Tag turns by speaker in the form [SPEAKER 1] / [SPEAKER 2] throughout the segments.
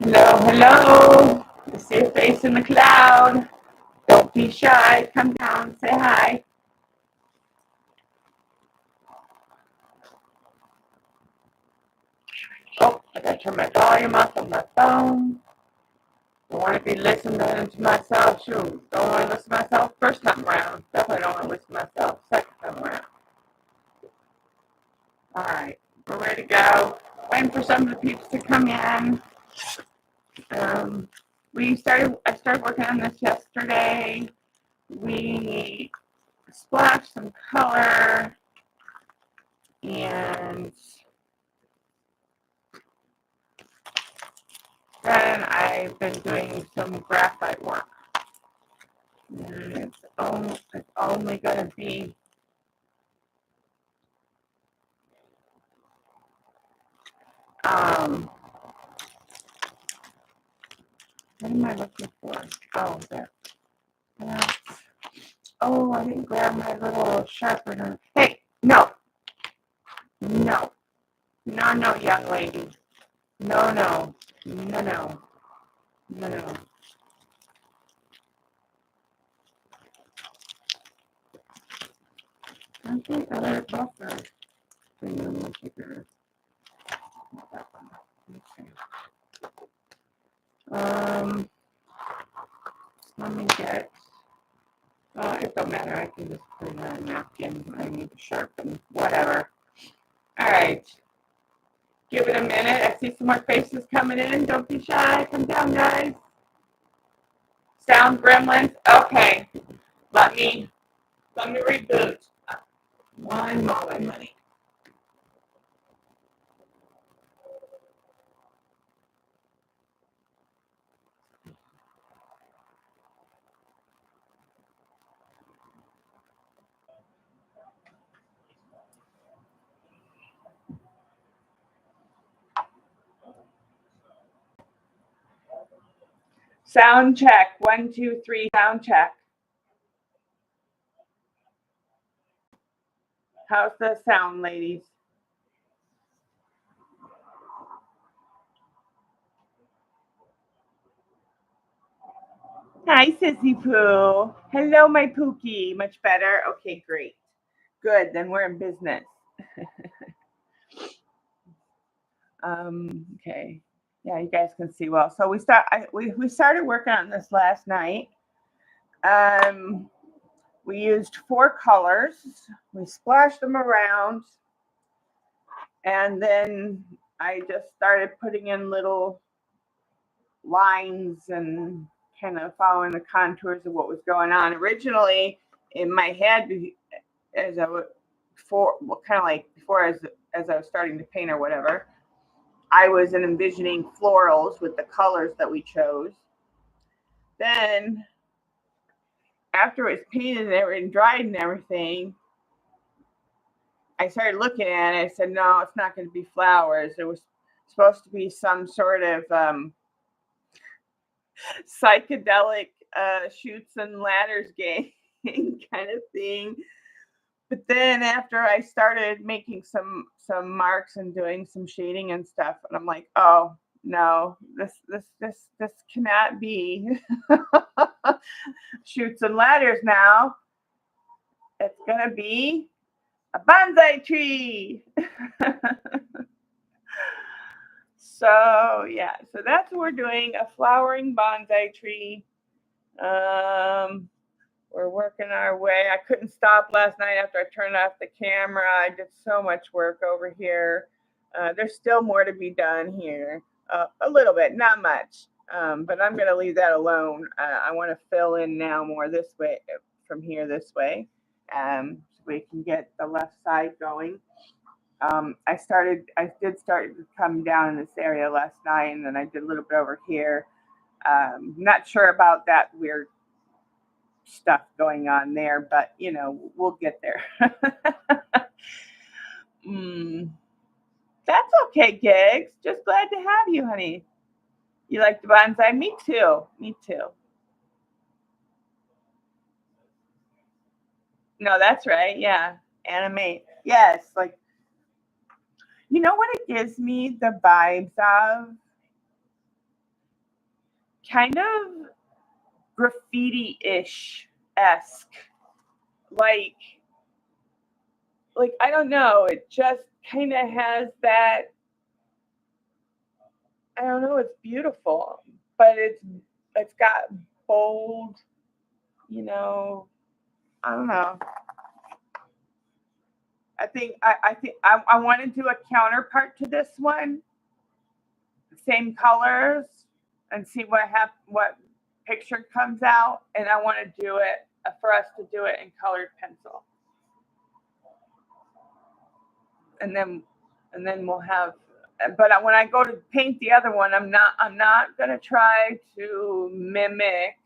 [SPEAKER 1] Hello, hello. I see a face in the cloud. Don't be shy. Come down, say hi. Oh, I gotta turn my volume up on my phone. Don't want to be listening to myself. Shoot, don't want to listen to myself first time around. Definitely don't want to listen to myself second time around. All right, we're ready to go. Waiting for some of the peeps to come in. I started working on this yesterday. We splashed some color and then I've been doing some graphite work. And it's only going to be what am I looking for? Oh, there. Oh, I didn't grab my little sharpener. Hey, no, young lady. No. Okay, other buffer. Okay. Let me get. It don't matter. I can just put it on a napkin. I need to sharpen. Whatever. All right. Give it a minute. I see some more faces coming in. Don't be shy. Come down, guys. Sound gremlins. Okay. Let me reboot. One moment, honey. Sound check. 1, 2, 3. Sound check. How's the sound, ladies? Hi, Sissy Pooh. Hello, my Pookie. Much better? Okay, great. Good, then we're in business. Okay. Yeah, you guys can see well. So we started working on this last night. We used 4 colors. We splashed them around. And then I just started putting in little lines and kind of following the contours of what was going on. Originally, in my head, as I was before I was starting to paint or whatever, I was envisioning florals with the colors that we chose. Then, after it was painted and dried and everything, I started looking at it. I said, no, it's not going to be flowers. It was supposed to be some sort of psychedelic chutes and ladders game kind of thing. But then after I started making some marks and doing some shading and stuff, and I'm like, oh no, this cannot be chutes and ladders now. It's gonna be a bonsai tree. So yeah, so that's what we're doing, a flowering bonsai tree. We're working our way. I couldn't stop last night after I turned off the camera. I did so much work over here. There's still more to be done here. A little bit, not much. But I'm going to leave that alone. I want to fill in now more this way, from here this way, so we can get the left side going. I did start to come down in this area last night, and then I did a little bit over here. Not sure about that weird stuff going on there, but we'll get there. That's okay, Gigs. Just glad to have you, honey. You like the bonsai? Me too. No, that's right. Yeah. Animate. Yes. Like, you know what it gives me the vibes of? Kind of graffiti-ish esque. Like, I don't know. It just kind of has that. I don't know. It's beautiful, but it's got bold. You know. I don't know. I want to do a counterpart to this one, same colors, and see what picture comes out. And I want to do it for us to do it in colored pencil, and then we'll have. But when I go to paint the other one, I'm not gonna try to mimic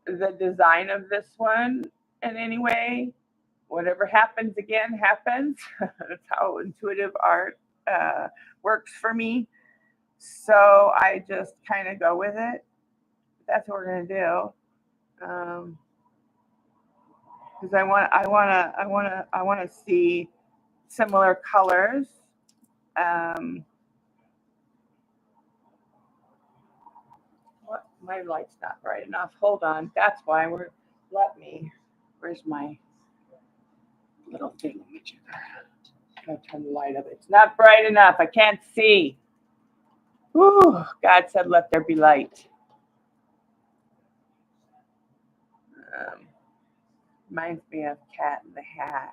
[SPEAKER 1] the design of this one in any way. Whatever happens again happens. That's how intuitive art works for me. So I just kind of go with it. That's what we're gonna do. Because I want to see similar colors. Um, what my light's not bright enough. Hold on. That's why we're. Let me. Where's my little thing? I'm gonna turn the light up. It's not bright enough. I can't see. Whew, God said, "Let there be light." Um, Reminds me of Cat in the Hat.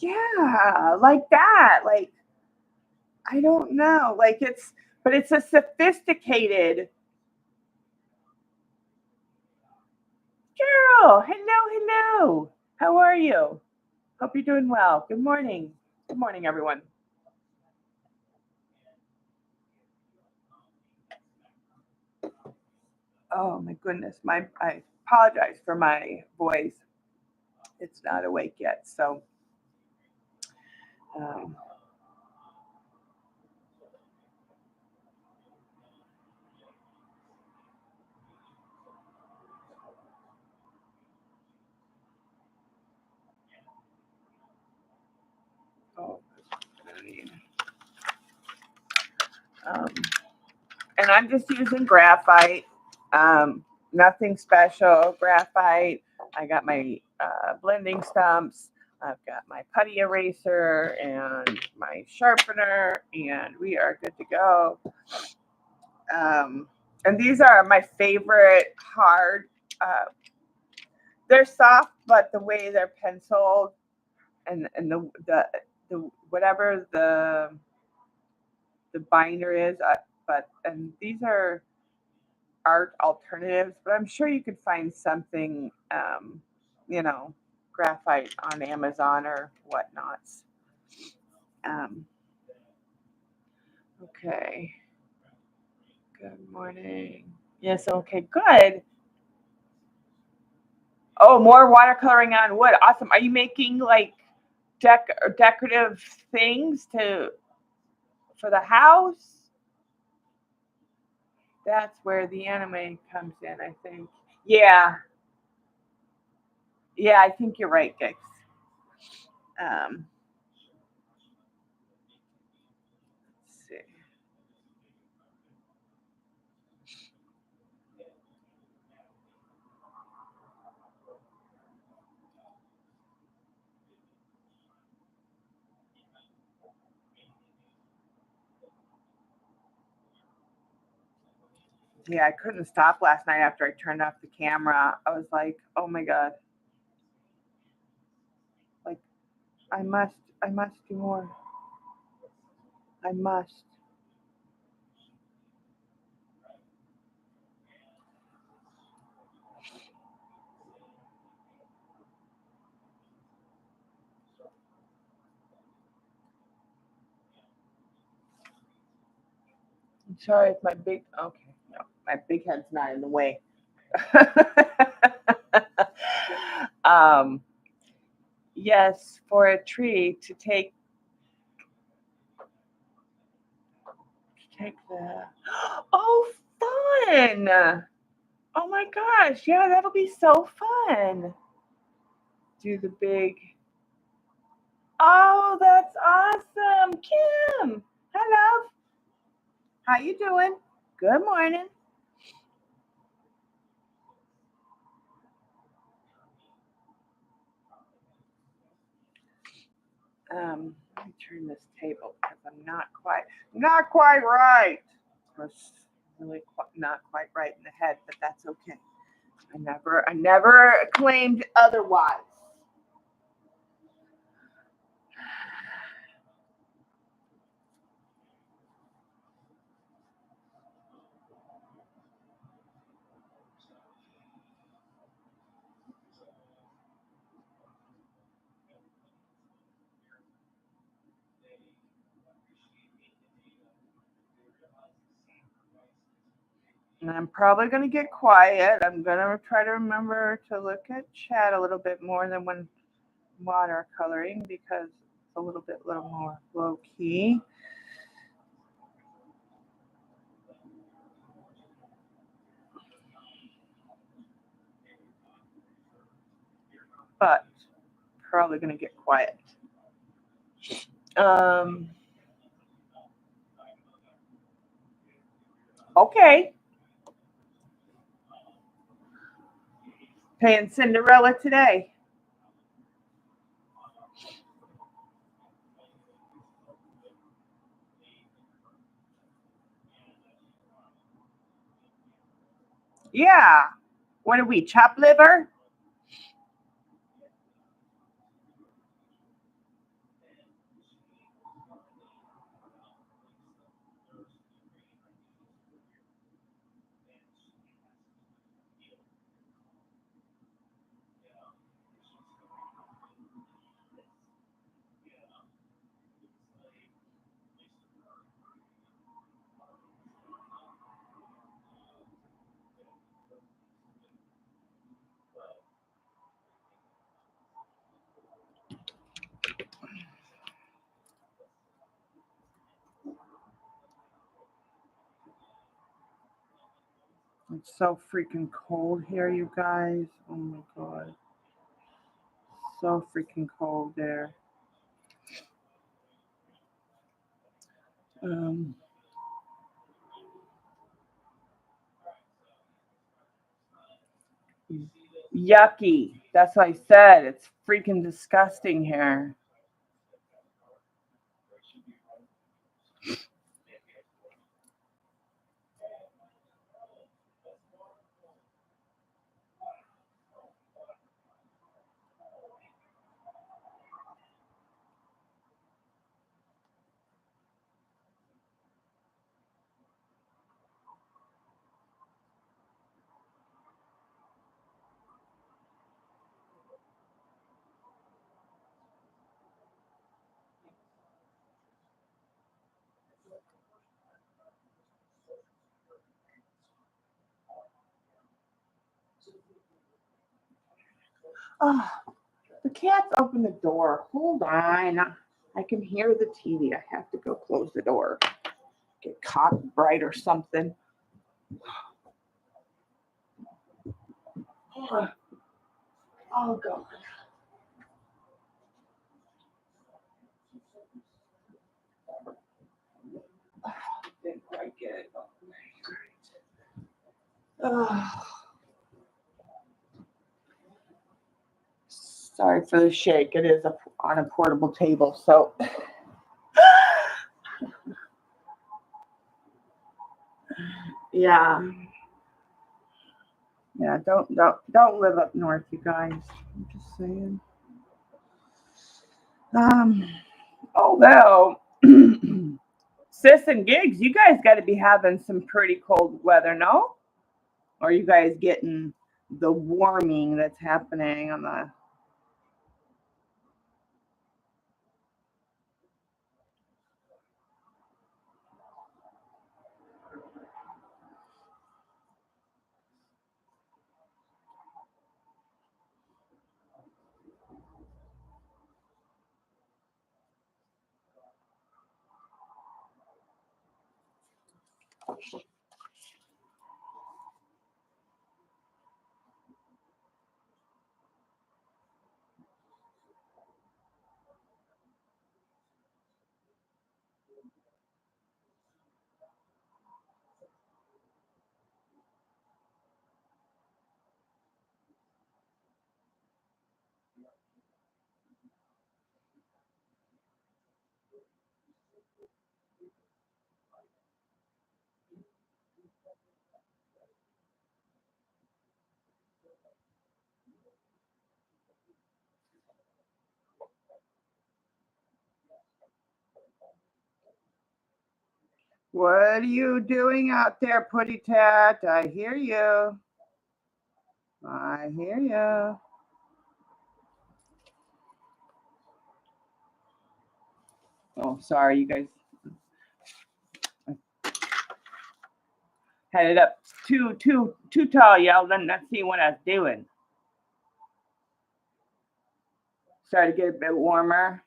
[SPEAKER 1] Yeah, like that. Like I don't know. But it's a sophisticated. Carol, hello, hello. How are you? Hope you're doing well. Good morning. Good morning, everyone. Oh my goodness, I apologize for my voice. It's not awake yet, so um, oh, um, and I'm just using graphite. Nothing special. Graphite. I got my blending stumps. I've got my putty eraser and my sharpener, and we are good to go. And these are my favorite hard. Uh, they're soft, but the way they're penciled and the whatever the binder is, and these are art alternatives, but I'm sure you could find something, you know, graphite on Amazon or whatnots. Um, okay. Good morning. Yes. Okay. Good. Oh, more watercoloring on wood. Awesome. Are you making like decorative things to for the house? That's where the anime comes in, I think. Yeah. Yeah, I think you're right, Gix. Um, let's see. Yeah, I couldn't stop last night after I turned off the camera. I was like, oh my God. Like I must do more. I must. I'm sorry if my big okay, no, my big head's not in the way. um, yes, for a tree to take the oh fun. Oh my gosh, yeah, that'll be so fun. do the big. Oh, that's awesome. Kim, hello. How you doing? Good morning. Let me turn this table because I'm not quite right. It's really not quite right in the head, but that's okay. I never claimed otherwise. And I'm probably going to get quiet. I'm going to try to remember to look at chat a little bit more than when watercoloring because it's a little more low key. But probably going to get quiet. Okay. Paying Cinderella today. Yeah. What are we, chopped liver? It's so freaking cold here, you guys. Oh my God. So freaking cold there. Yucky. That's what I said. It's freaking disgusting here. Oh, the cats opened the door. Hold on. I can hear the TV. I have to go close the door. Get copyright or something. Oh, God. Didn't quite get it. Oh. Sorry for the shake. It is on a portable table, so. Yeah. Yeah, don't live up north, you guys. I'm just saying. Although Sis and Gigs, you guys got to be having some pretty cold weather, no? Or are you guys getting the warming that's happening on the? What are you doing out there, Pt2? I hear you. I hear you. Oh, sorry, you guys. Had it up too tall, y'all. Didn't not see what I was doing. Started to get a bit warmer.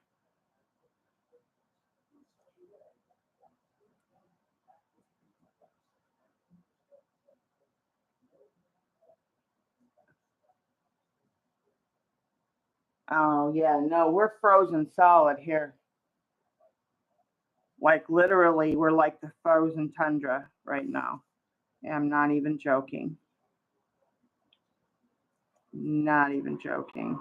[SPEAKER 1] Oh yeah, no, we're frozen solid here. Like literally, we're like the frozen tundra right now. I'm not even joking. Not even joking.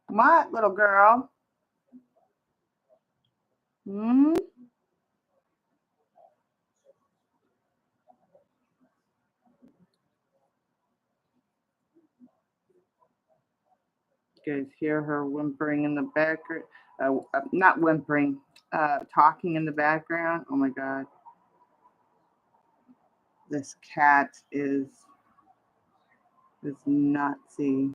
[SPEAKER 1] What, little girl? Hmm? You guys hear her whimpering in the background? Not whimpering, talking in the background. Oh my God. This cat is nutsy.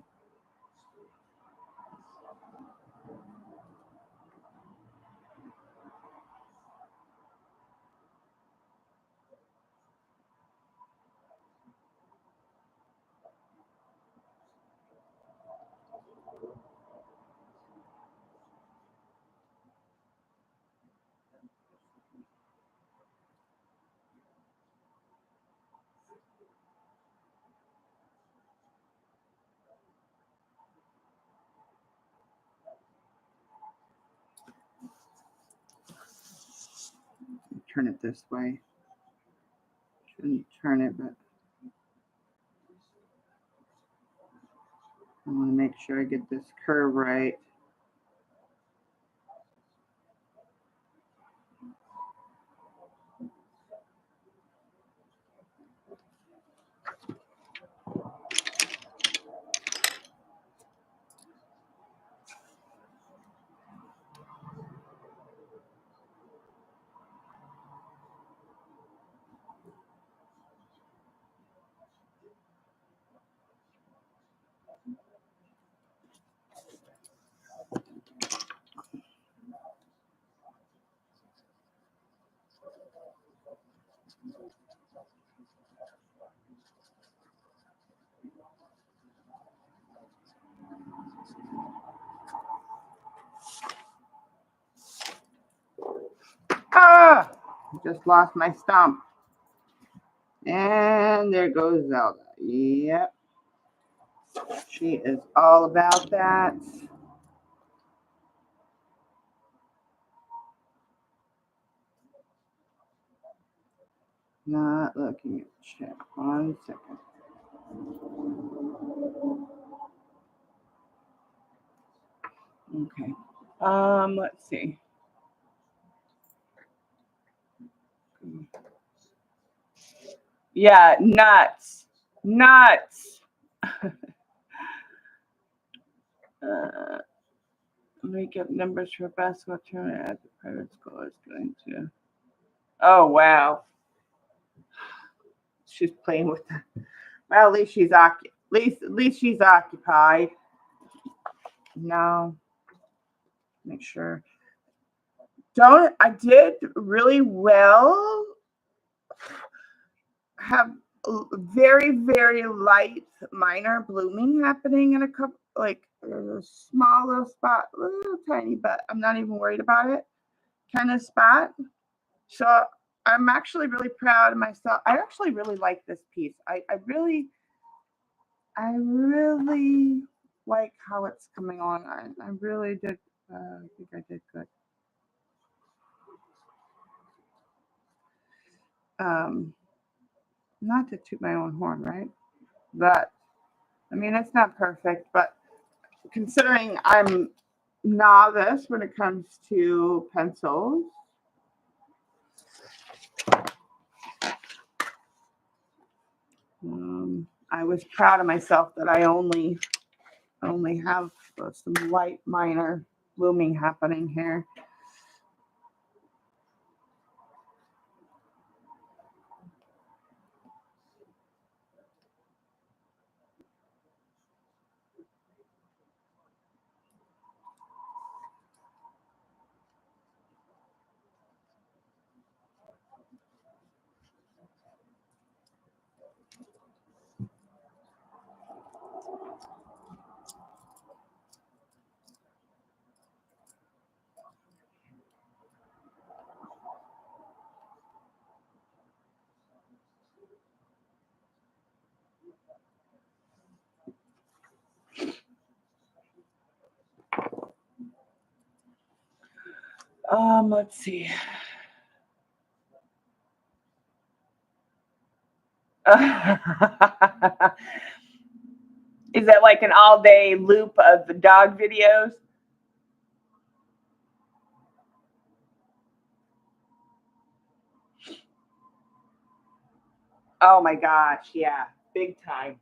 [SPEAKER 1] Turn it this way. Shouldn't turn it, but I want to make sure I get this curve right. Ah! Just lost my stump. And there goes Zelda. Yep. She is all about that. Not looking at chat. 1 second. Okay. Let's see. Yeah, nuts. Nuts. Make up numbers for basketball tournament at the private school is going to. Oh wow. She's playing with that. Well, at least she's at least she's occupied. No. Make sure. I did really well. Have very, very light minor blooming happening in a couple, like There's a small little spot, little tiny, but I'm not even worried about it, kind of spot. So I'm actually really proud of myself. I actually really like this piece. I really like how it's coming on. I really did. I think I did good. Not to toot my own horn, right? But I mean, it's not perfect, but considering I'm novice when it comes to pencils, I was proud of myself that I only have some light minor blooming happening here. Let's see. Is that like an all-day loop of the dog videos? Oh my gosh, yeah, big time.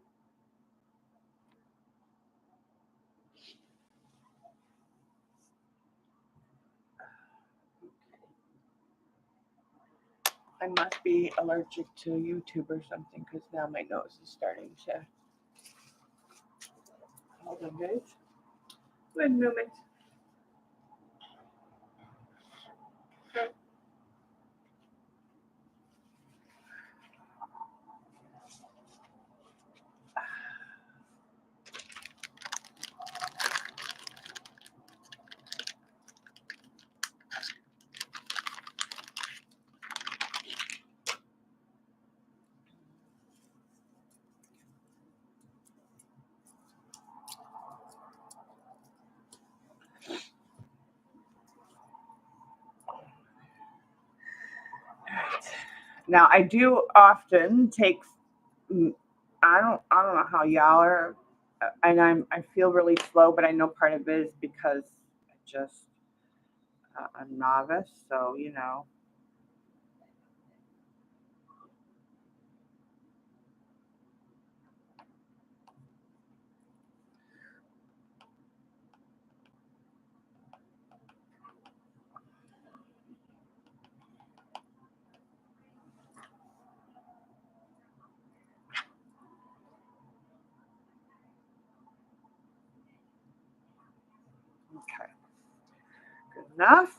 [SPEAKER 1] I must be allergic to YouTube or something because now my nose is starting to. Hold on, guys. One moment. Now I do often take. I don't know how y'all are, and I feel really slow, but I know part of it is because I just I'm novice, so you know. Okay, good enough.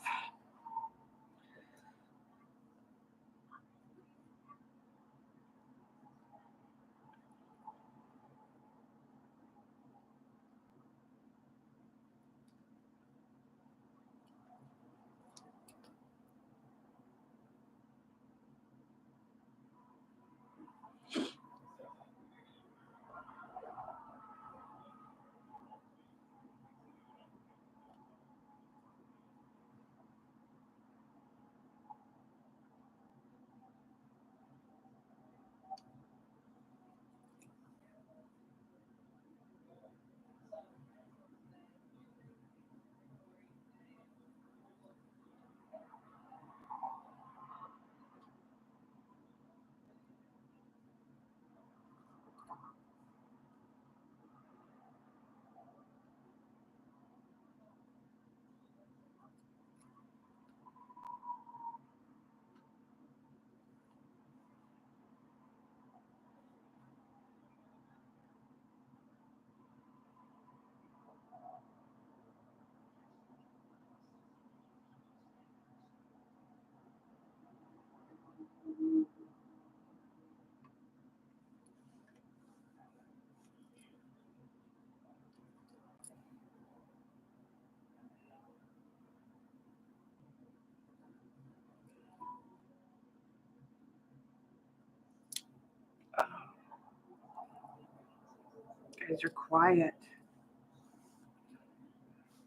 [SPEAKER 1] guys are quiet.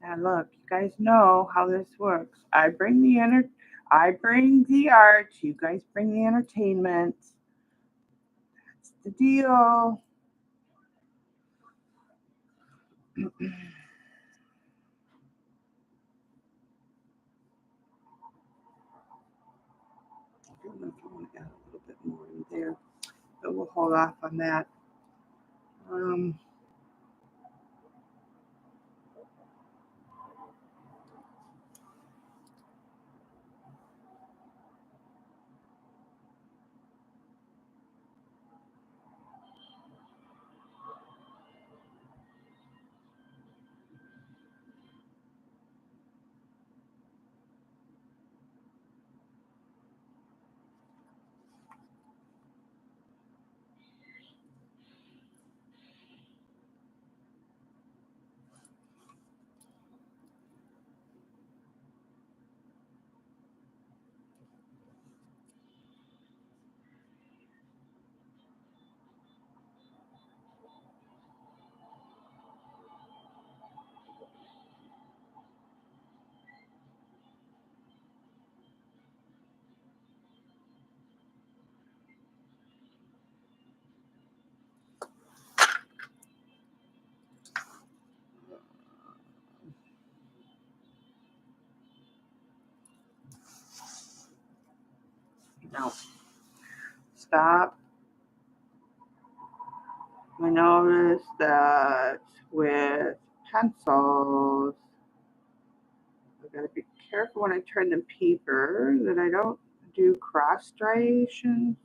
[SPEAKER 1] Now look, you guys know how this works. I bring the art, you guys bring the entertainment. That's the deal. I don't know if I want to add a little bit more in there, but we'll hold off on that. No, stop. I noticed that with pencils, I gotta be careful when I turn the paper that I don't do cross striations.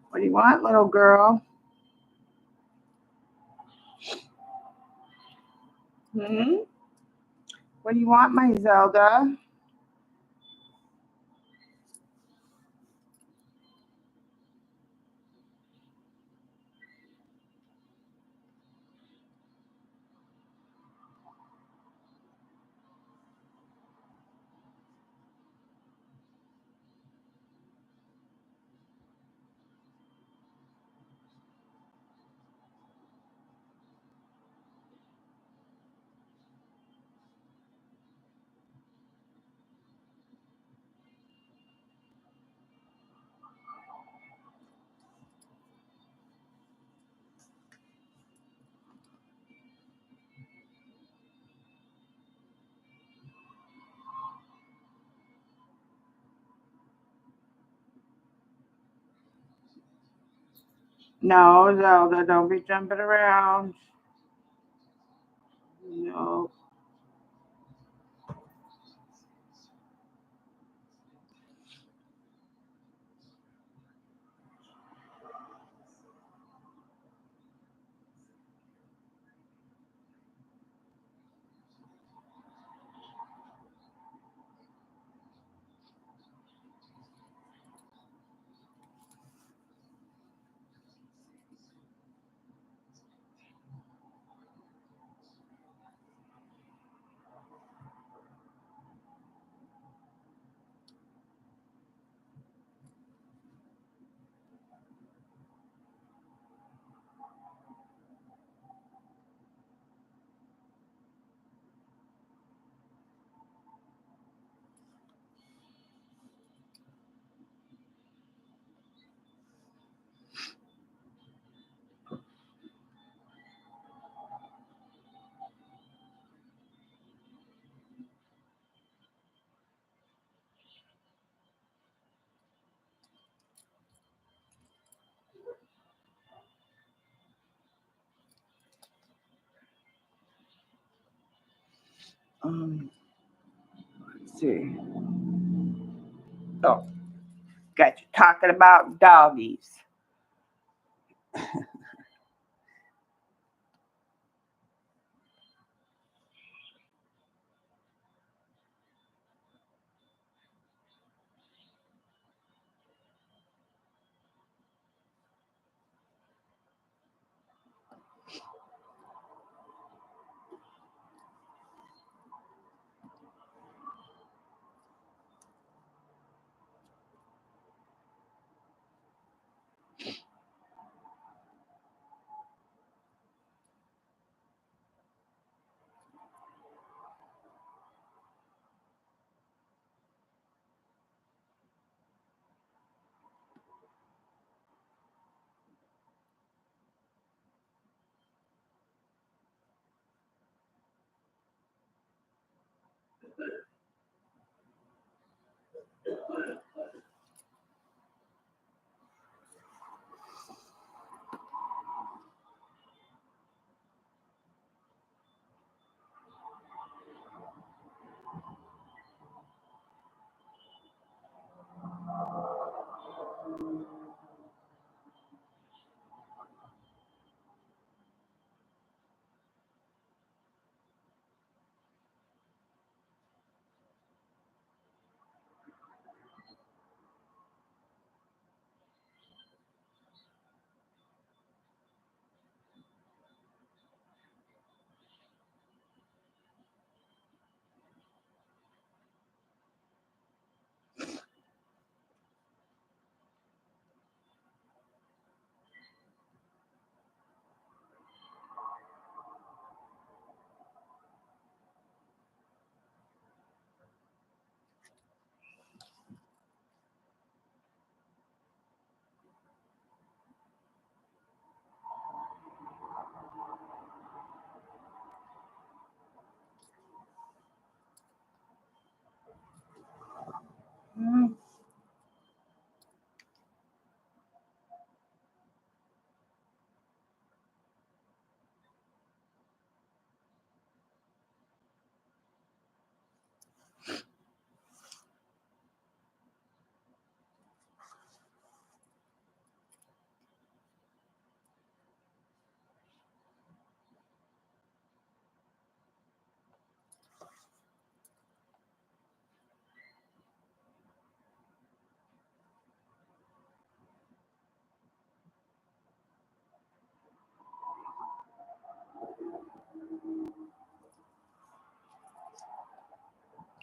[SPEAKER 1] What do you want, little girl? What do you want, my Zelda? No, Zelda, don't be jumping around. No. Let's see. Oh, got you talking about doggies. Mm.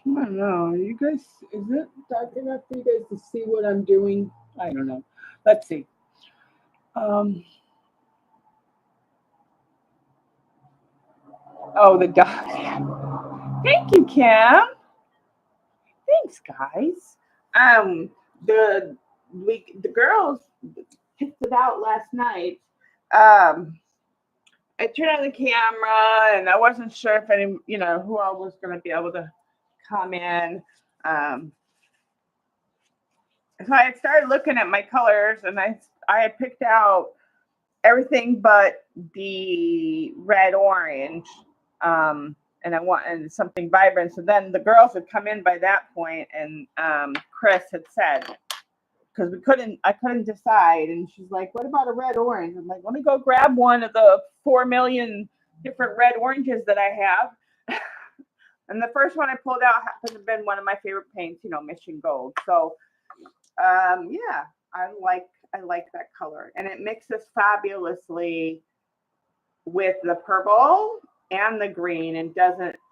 [SPEAKER 1] I don't know. You guys, is it dark enough for you guys to see what I'm doing? I don't know. Let's see. Um, oh, the dog. Thank you, Kim. Thanks, guys. Um, the girls picked it out last night. Um, I turned on the camera, and I wasn't sure if any, who all was going to be able to come in. Um, so I had started looking at my colors, and I had picked out everything but the red orange. And I wanted something vibrant. So then the girls had come in by that point, and Chris had said, because I couldn't decide, and she's like, "What about a red orange?" I'm like, "Let me go grab one of the 4 million different red oranges that I have." And the first one I pulled out happened to have been one of my favorite paints, Mission Gold. So yeah, I like that color, and it mixes fabulously with the purple and the green, and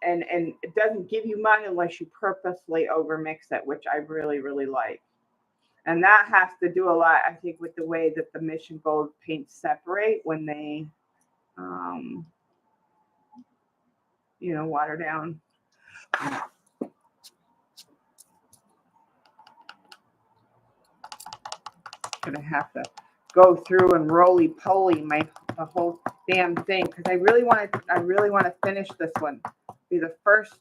[SPEAKER 1] it doesn't give you money unless you purposely overmix it, which I really, really like. And that has to do a lot, I think, with the way that the Mission Gold paints separate when they water down. Gonna have to go through and roly poly the whole damn thing, because I really want to finish this one. Be the first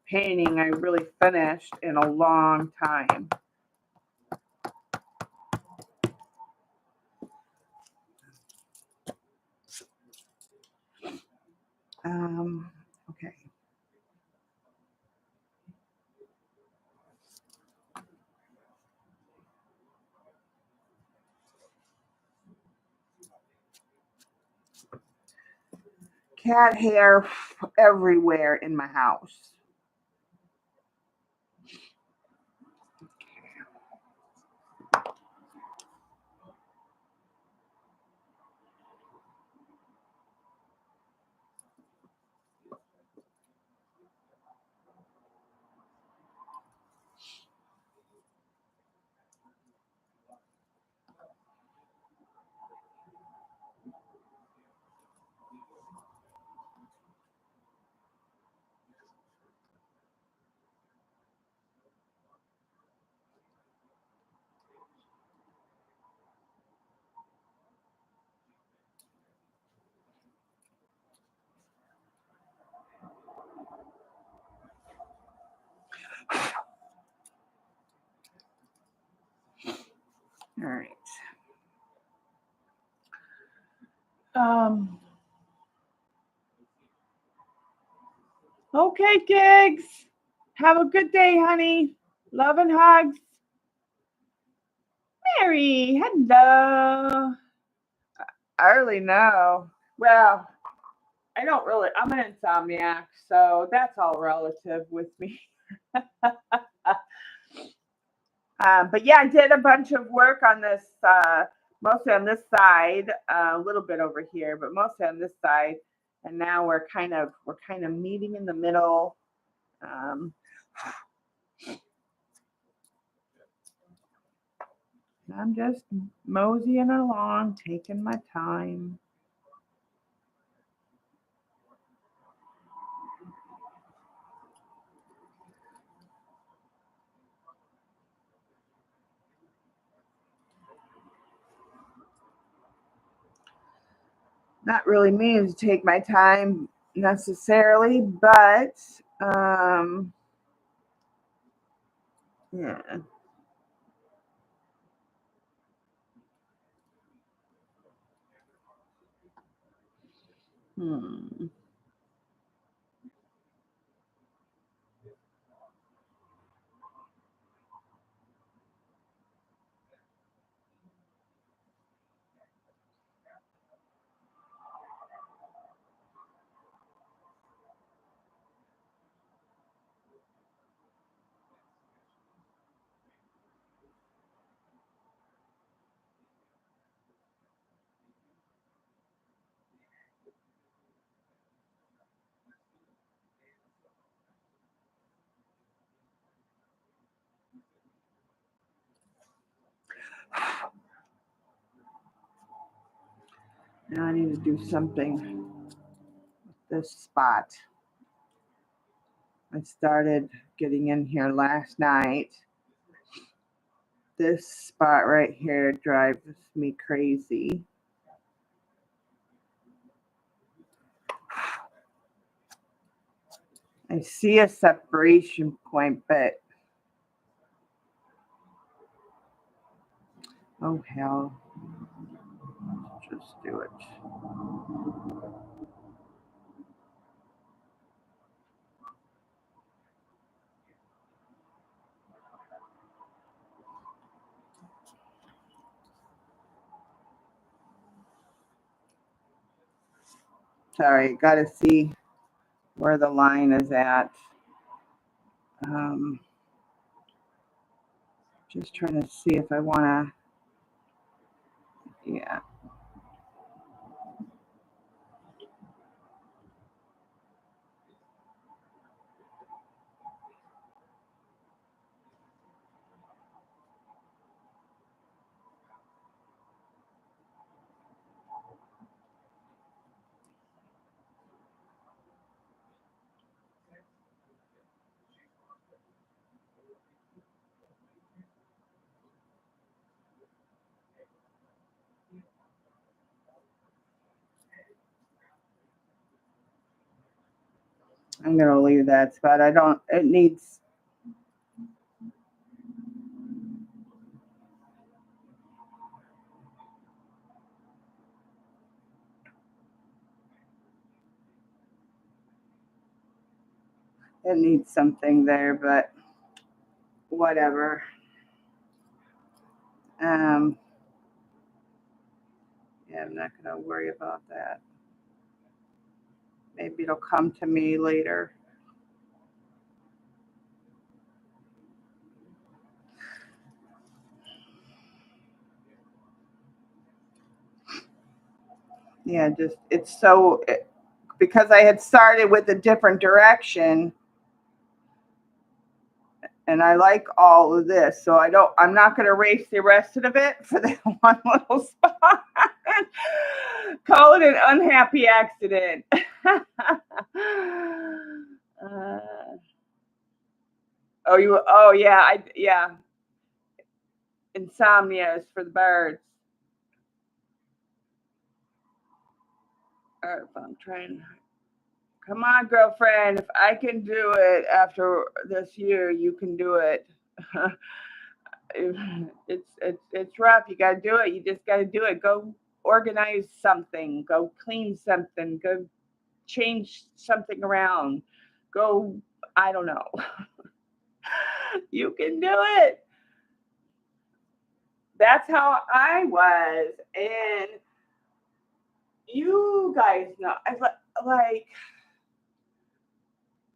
[SPEAKER 1] painting I really finished in a long time. Okay. cat hair everywhere in my house. All right. Okay, Gigs. Have a good day, honey. Love and hugs. Mary, hello. I really know. Well, I don't really. I'm an insomniac, so that's all relative with me. But yeah, I did a bunch of work on this, mostly on this side, a little bit over here, but mostly on this side. And now we're kind of meeting in the middle. Um, I'm just moseying along, taking my time. Not really meaning to take my time necessarily, but yeah. Hmm. Now I need to do something with this spot. I started getting in here last night. This spot right here drives me crazy. I see a separation point, but oh hell, just do it. Sorry, gotta see where the line is at. Um, just trying to see if I wanna, yeah. I'm gonna leave that spot. I don't, it needs something there, but whatever. Um, yeah, I'm not gonna worry about that. Maybe it'll come to me later. Yeah, just it's so because I had started with a different direction and I like all of this, so I'm not going to erase the rest of it for that one little spot. Call it an unhappy accident. uh, oh yeah, yeah. Insomnia is for the birds. All right, I'm trying. Come on, girlfriend. If I can do it after this year, you can do it. It's rough. You got to do it. You just got to do it. Go organize something. Go clean something. Go change something around. Go. I don't know. You can do it. That's how I was, and you guys know. I like.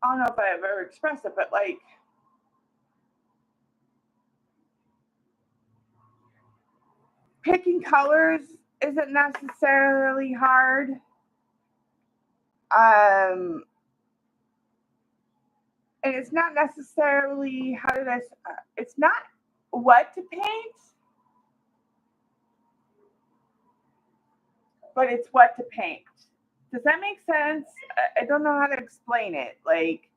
[SPEAKER 1] I don't know if I've ever expressed it, but like picking colors isn't necessarily hard. Um, and it's not necessarily it's not what to paint, but it's what to paint. Does that make sense? I don't know how to explain it. Like,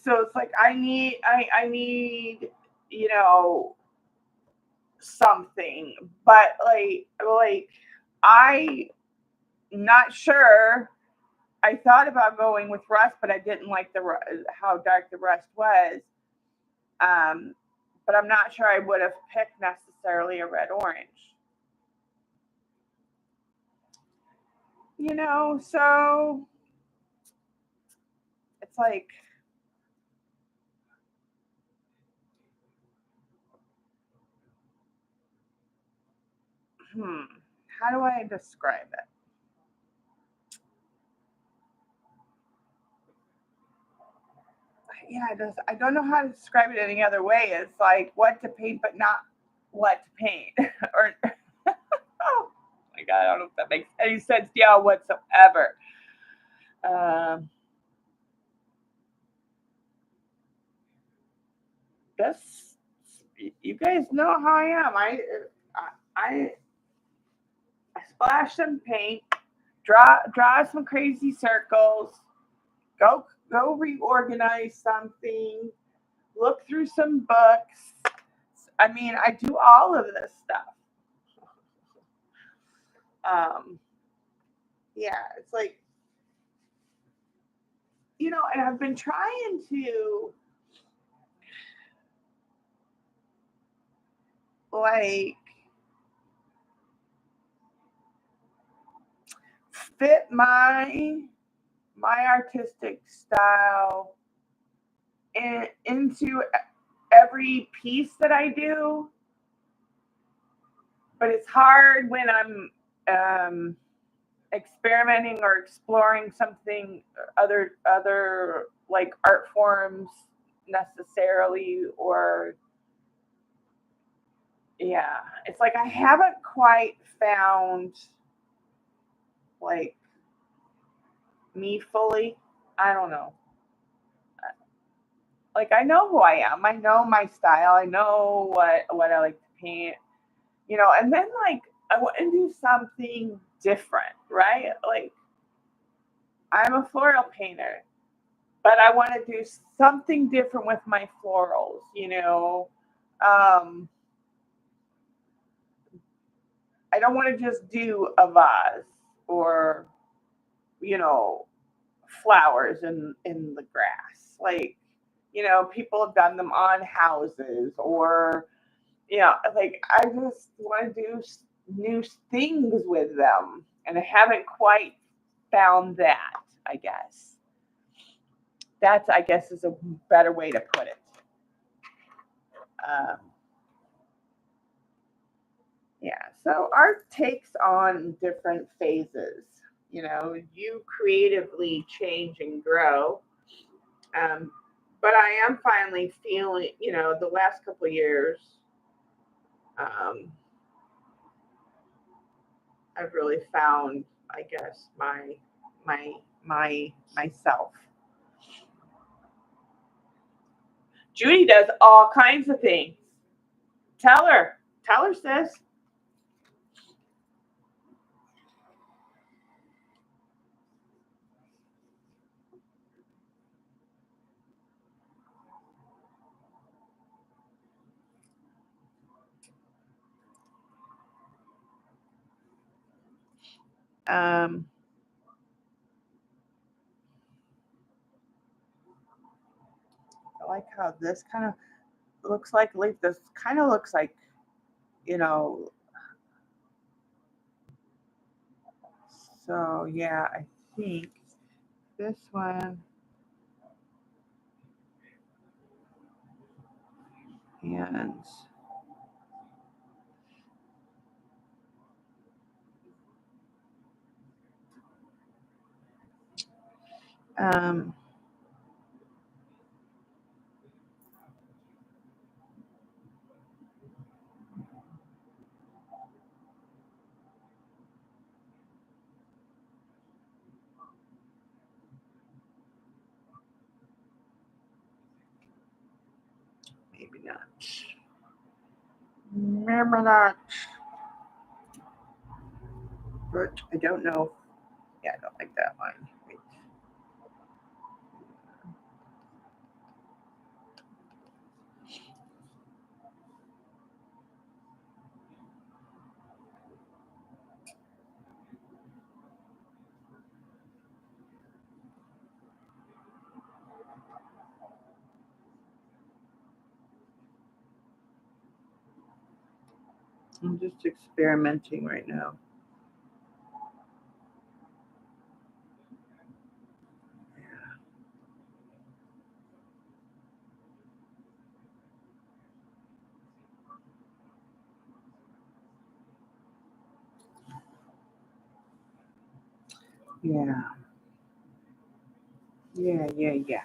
[SPEAKER 1] so it's like I need, you know, something, but like I not sure. I thought about going with rust, but I didn't like how dark the rust was. Um, but I'm not sure I would have picked necessarily a red orange. So it's like, hmm, how do I describe it? Yeah, I don't know how to describe it any other way. It's like what to paint, but not what to paint. Or oh my god, I don't know if that makes any sense to y'all whatsoever. Um, this you guys know how I am. I I splash some paint, draw some crazy circles, go reorganize something, look through some books. I mean, I do all of this stuff. Um, yeah, it's like, and I've been trying to like fit my artistic style into every piece that I do, but it's hard when I'm experimenting or exploring something other like art forms necessarily, or yeah, it's like I haven't quite found like me fully. I don't know. Like I know who I am. I know my style. I know what I like to paint. And then like I want to do something different, right? Like I'm a floral painter, but I want to do something different with my florals. Um, I don't want to just do a vase or, you know, flowers in the grass. Like, people have done them on houses or, like I just want to do new things with them. And I haven't quite found that, I guess. That's, I guess, is a better way to put it. Um, yeah, so art takes on different phases. You know, you creatively change and grow. But I am finally feeling, you know, the last couple of years, um, I've really found, I guess, myself. Judy does all kinds of things. Tell her, sis. Um, I like how this kind of looks like this kind of looks like, you know, so yeah, I think this one and um, maybe not. Maybe not. But I don't know. Yeah, I don't like that one. Wait. I'm just experimenting right now. Yeah. Yeah.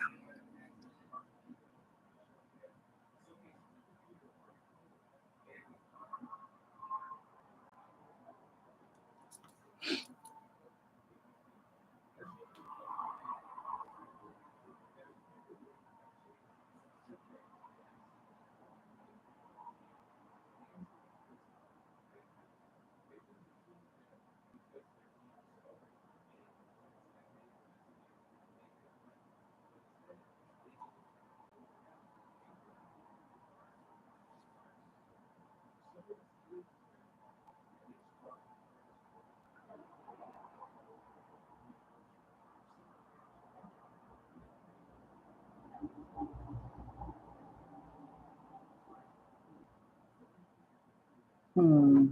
[SPEAKER 1] Hmm.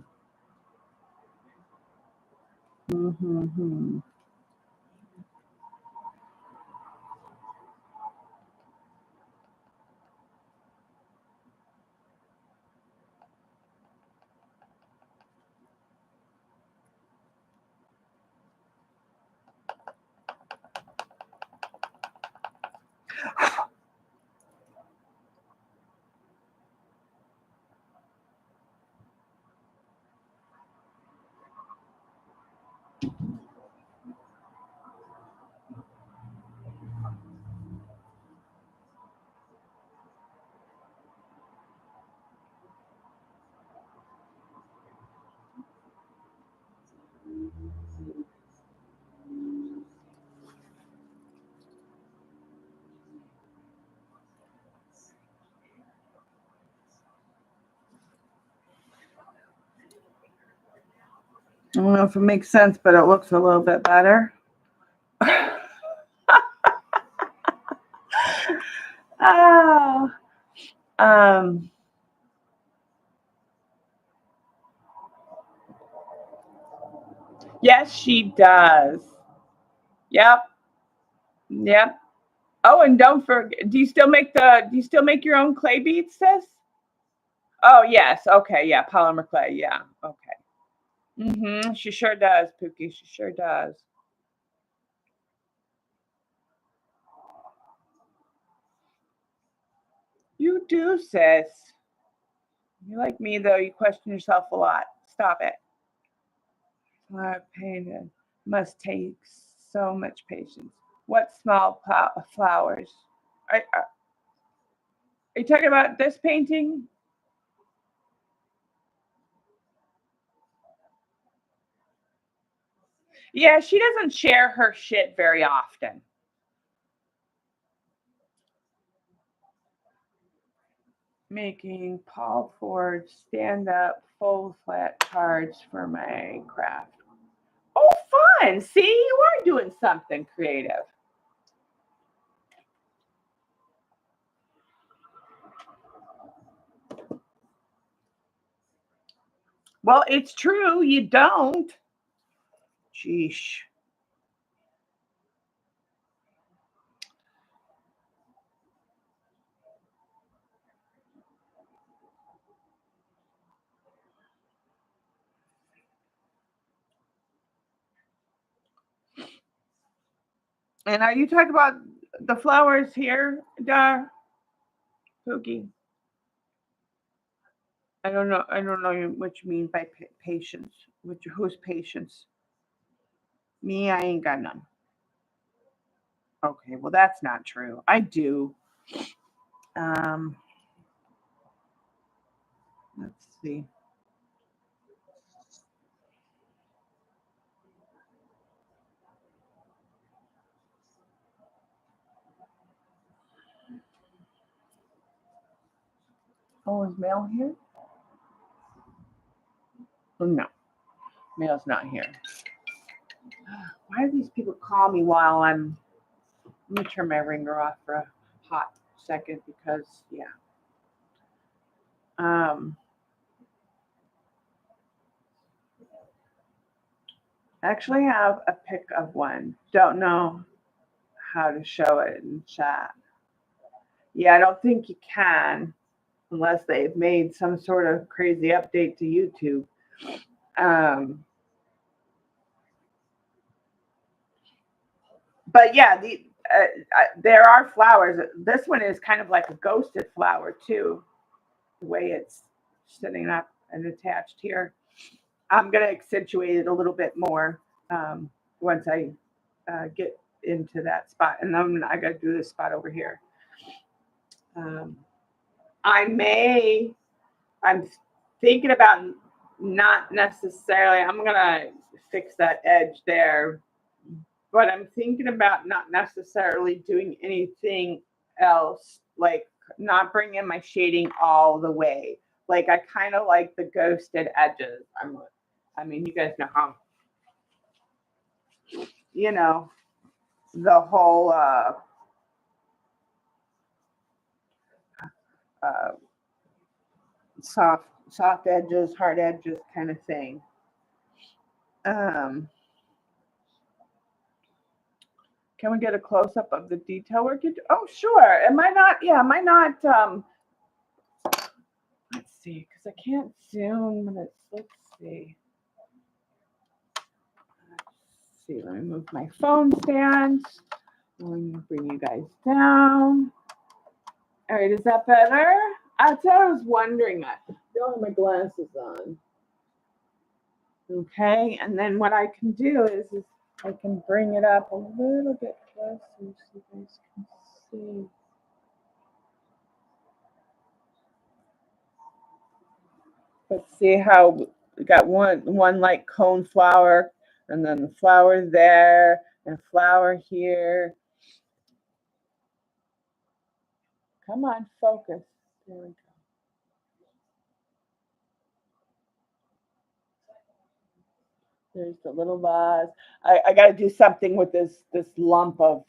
[SPEAKER 1] Hmm. I don't know if it makes sense, but it looks a little bit better. Oh, um, yes, she does. Yep, yep. Oh, and don't forget. Do you still make your own clay beads, sis? Oh, yes. Okay, yeah, polymer clay. Yeah. Okay. She sure does, Pookie. She sure does. You do, sis. You're like me, though. You question yourself a lot. Stop it. Flower painted must take so much patience. What small flowers? Are you talking about this painting? Yeah, she doesn't share her shit very often. Making Paul Ford stand up full flat cards for my craft. Oh, fun. See, you are doing something creative. Well, it's true. You don't. Sheesh. And are you talking about the flowers here, Dar Pookie? I don't know. I don't know what you mean by patience. Who's patience? Me, I ain't got none. Okay, well that's not true. I do. Um, let's see. Oh, is Mel here? Oh, no, Mel's not here. Why do these people call me while I'm? Let me turn my ringer off for a hot second because yeah. Um, actually have a pic of one. Don't know how to show it in chat. Yeah, I don't think you can unless they've made some sort of crazy update to YouTube. Um, but yeah, there are flowers. This one is kind of like a ghosted flower too, the way it's sitting up and attached here. I'm going to accentuate it a little bit more once I get into that spot. And then I got to do this spot over here. Um, I may, I'm thinking about not necessarily, I'm going to fix that edge there, but I'm thinking about not necessarily doing anything else, like not bringing my shading all the way. Like I kind of like the ghosted edges. I mean, you guys know how, you know, the whole uh, soft edges, hard edges kind of thing. Um, can we get a close up of the detail work? Oh, sure. Am I not? Yeah, am I not? Let's see, because I can't zoom. Let's see. Let's see. Let me move my phone stand. Let me bring you guys down. All right, is that better? I was wondering. I don't have my glasses on. Okay, and then what I can do is I can bring it up a little bit closer so you guys can see. Let's see how we got one like cone flower, and then the flower there, and flower here. Come on, focus. There we go. There's the little vase. I got to do something with this lump of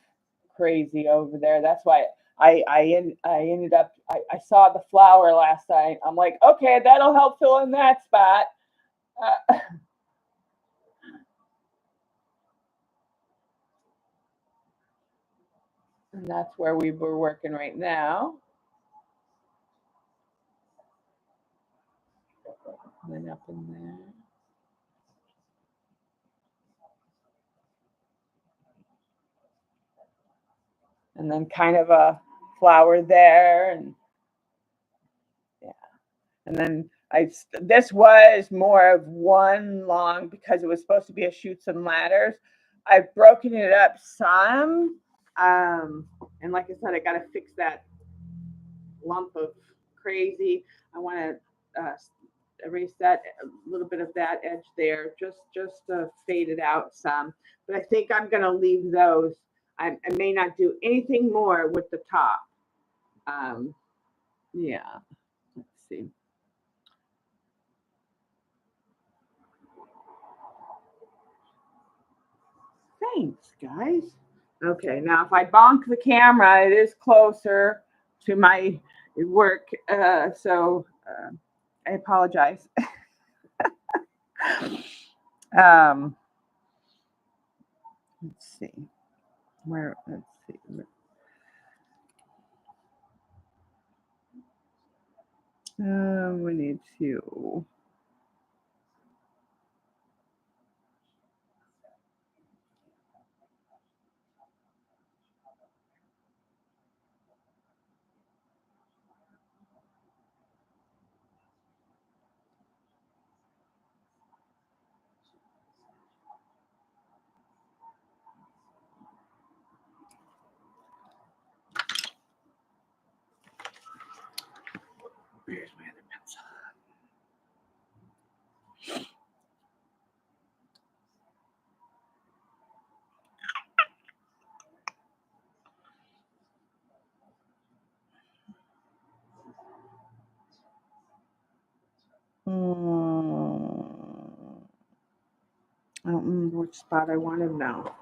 [SPEAKER 1] crazy over there. That's why I ended up I saw the flower last night. I'm like, okay, that'll help fill in that spot. And that's where we were working right now. And then up in there. And then kind of a flower there and And then this was more of one long because it was supposed to be a chutes and ladders. I've broken it up some. And like I said, I got to fix that lump of crazy. I want to erase that, a little bit of that edge there, just to fade it out some. But I think I'm going to leave those. I may not do anything more with the top. Yeah, let's see. Thanks, guys. Okay, now if I bonk the camera, it is closer to my work, so I apologize. Let's see. Let's see. We need to. Where's my other pencil? I don't remember which spot I wanted now.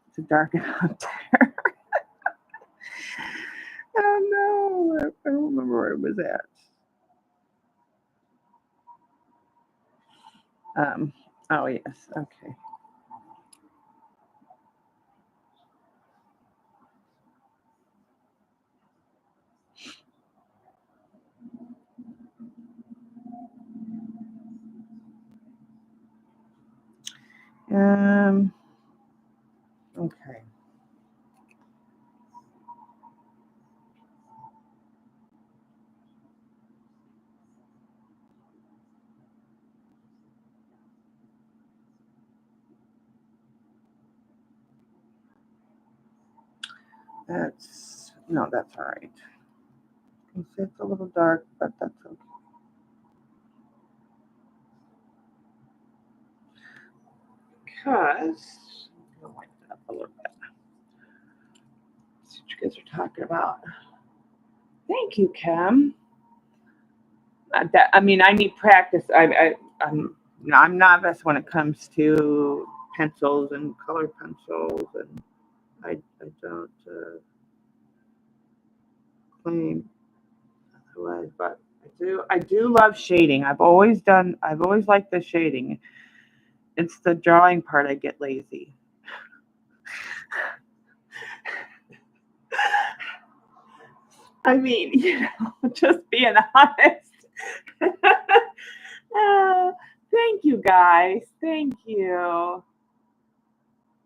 [SPEAKER 1] It's dark out there. Oh no, I don't remember where it was at. Oh yes, okay. Okay. That's all right. It's a little dark, but that's okay. Because I'll light it up a little bit. See what you guys are talking about. Thank you, Kim. I mean, I need practice. I'm novice when it comes to pencils and colored pencils, and I don't claim otherwise, but I do love shading. I've always liked the shading. It's the drawing part I get lazy. I mean, just being honest. Thank you, guys. Thank you.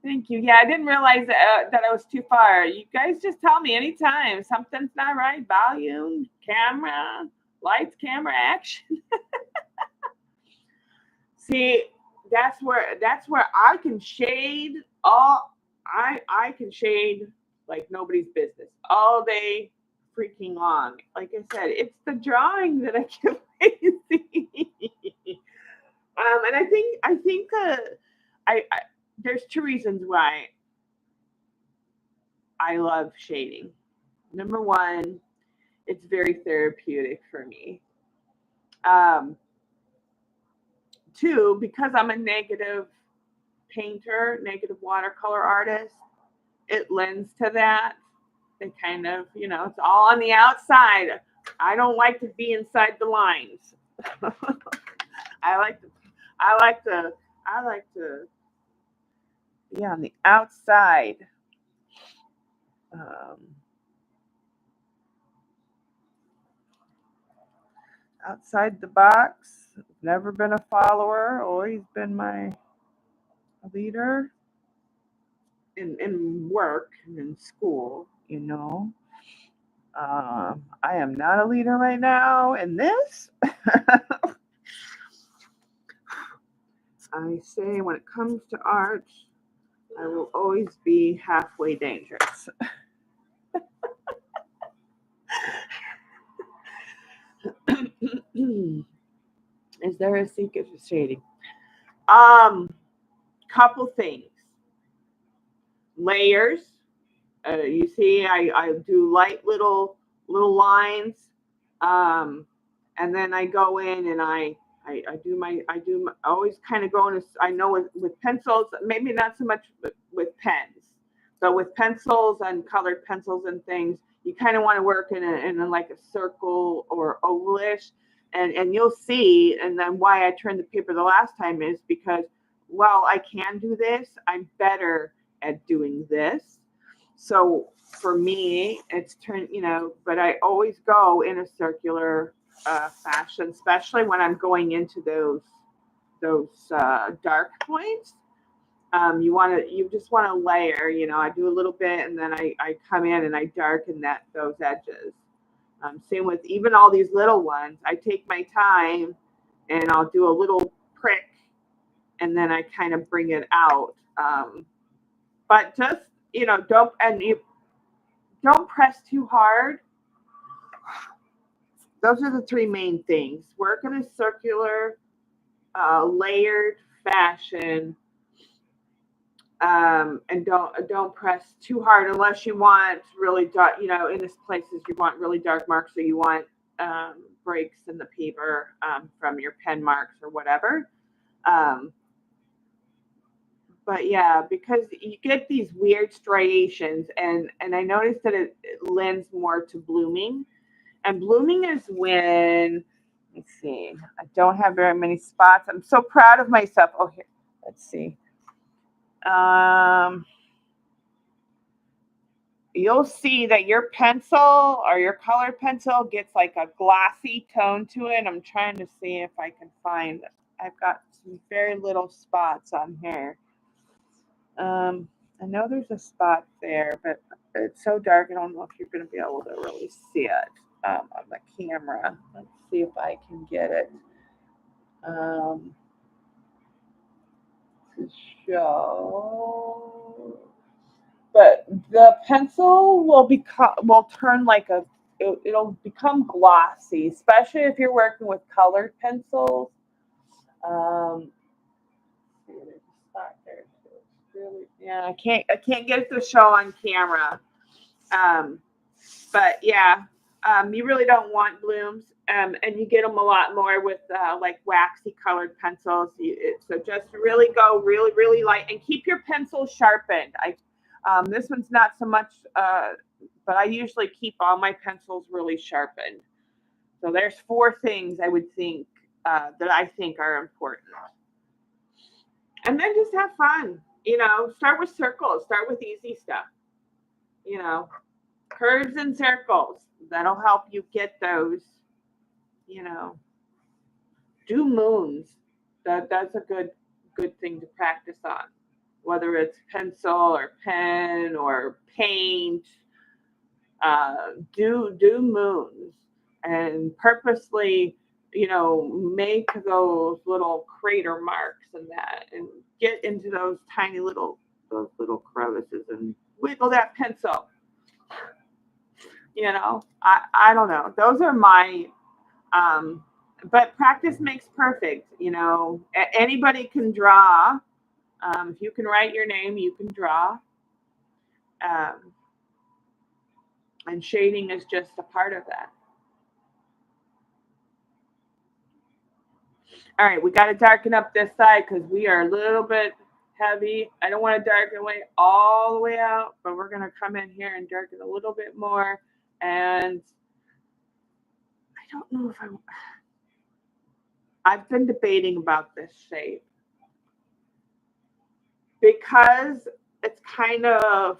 [SPEAKER 1] Thank you. Yeah, I didn't realize that I was too far. You guys just tell me anytime something's not right. Volume, camera, lights, camera, action. See, that's where I can shade all. I can shade like nobody's business all day freaking long. Like I said, it's the drawing that I get lazy. And I think I there's two reasons why I love shading. Number one, it's very therapeutic for me. Um, Two, because I'm a negative painter, negative watercolor artist, it lends to that. It kind of, it's all on the outside. I don't like to be inside the lines. I like to be on the outside. Outside the box. Never been a follower, always been my leader in work and in school, I am not a leader right now in this. I say when it comes to art, I will always be halfway dangerous. Is there a secret to shading? Couple things. Layers. You see, I do light little lines, and then I go in and I always kind of go in. I know with pencils, maybe not so much with pens, but with pencils and colored pencils and things, you kind of want to work in like a circle or ovalish, and you'll see. And then why I turned the paper the last time is because, well, I can do this. I'm better at doing this. So for me, it's but I always go in a circular fashion, especially when I'm going into those dark points. You just want to layer. I do a little bit, and then I come in and I darken those edges. Same with even all these little ones. I take my time, and I'll do a little prick, and then I kind of bring it out. But just don't press too hard. Those are the three main things. Work in a circular, layered fashion, and don't press too hard unless you want really dark. In this places you want really dark marks, or you want breaks in the paper from your pen marks or whatever. But yeah, because you get these weird striations, and I noticed that it lends more to blooming. And blooming is when, let's see, I don't have very many spots. I'm so proud of myself. Oh, here, let's see. You'll see that your pencil or your colored pencil gets like a glossy tone to it. I'm trying to see if I can find it. I've got some very little spots on here. I know there's a spot there, but it's so dark, I don't know if you're going to be able to really see it on the camera. Let's see if I can get it to show. But the pencil will turn like it'll become glossy, especially if you're working with colored pencils. Yeah, I can't get it to show on camera. But yeah, you really don't want blooms, and you get them a lot more with like waxy colored pencils. So just really go really light and keep your pencil sharpened. This one's not so much, but I usually keep all my pencils really sharpened. So there's 4 things I would think that I think are important. And then just have fun. Start with circles. Start with easy stuff. Curves and circles. That'll help you get those. Do moons. That's a good thing to practice on. Whether it's pencil or pen or paint, do moons and purposely, make those little crater marks and get into those little crevices and wiggle that pencil. I don't know. Those are my, but practice makes perfect. Anybody can draw. If you can write your name, you can draw. And shading is just a part of that. All right, we got to darken up this side because we are a little bit heavy. I don't want to darken away all the way out, but we're going to come in here and darken a little bit more. And I don't know if I've been debating about this shape because it's kind of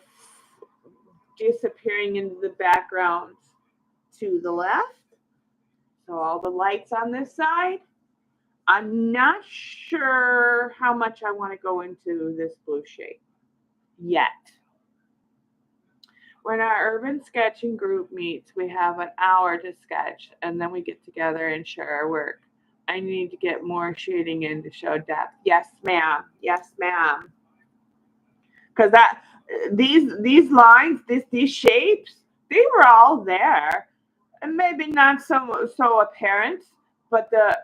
[SPEAKER 1] disappearing into the background to the left. So all the lights on this side. I'm not sure how much I want to go into this blue shade yet. when our urban sketching group meets, we have an hour to sketch, and then we get together and share our work. I need to get more shading in to show depth. Yes, ma'am. Yes, ma'am. Because these lines, these shapes, they were all there, and maybe not so apparent, but the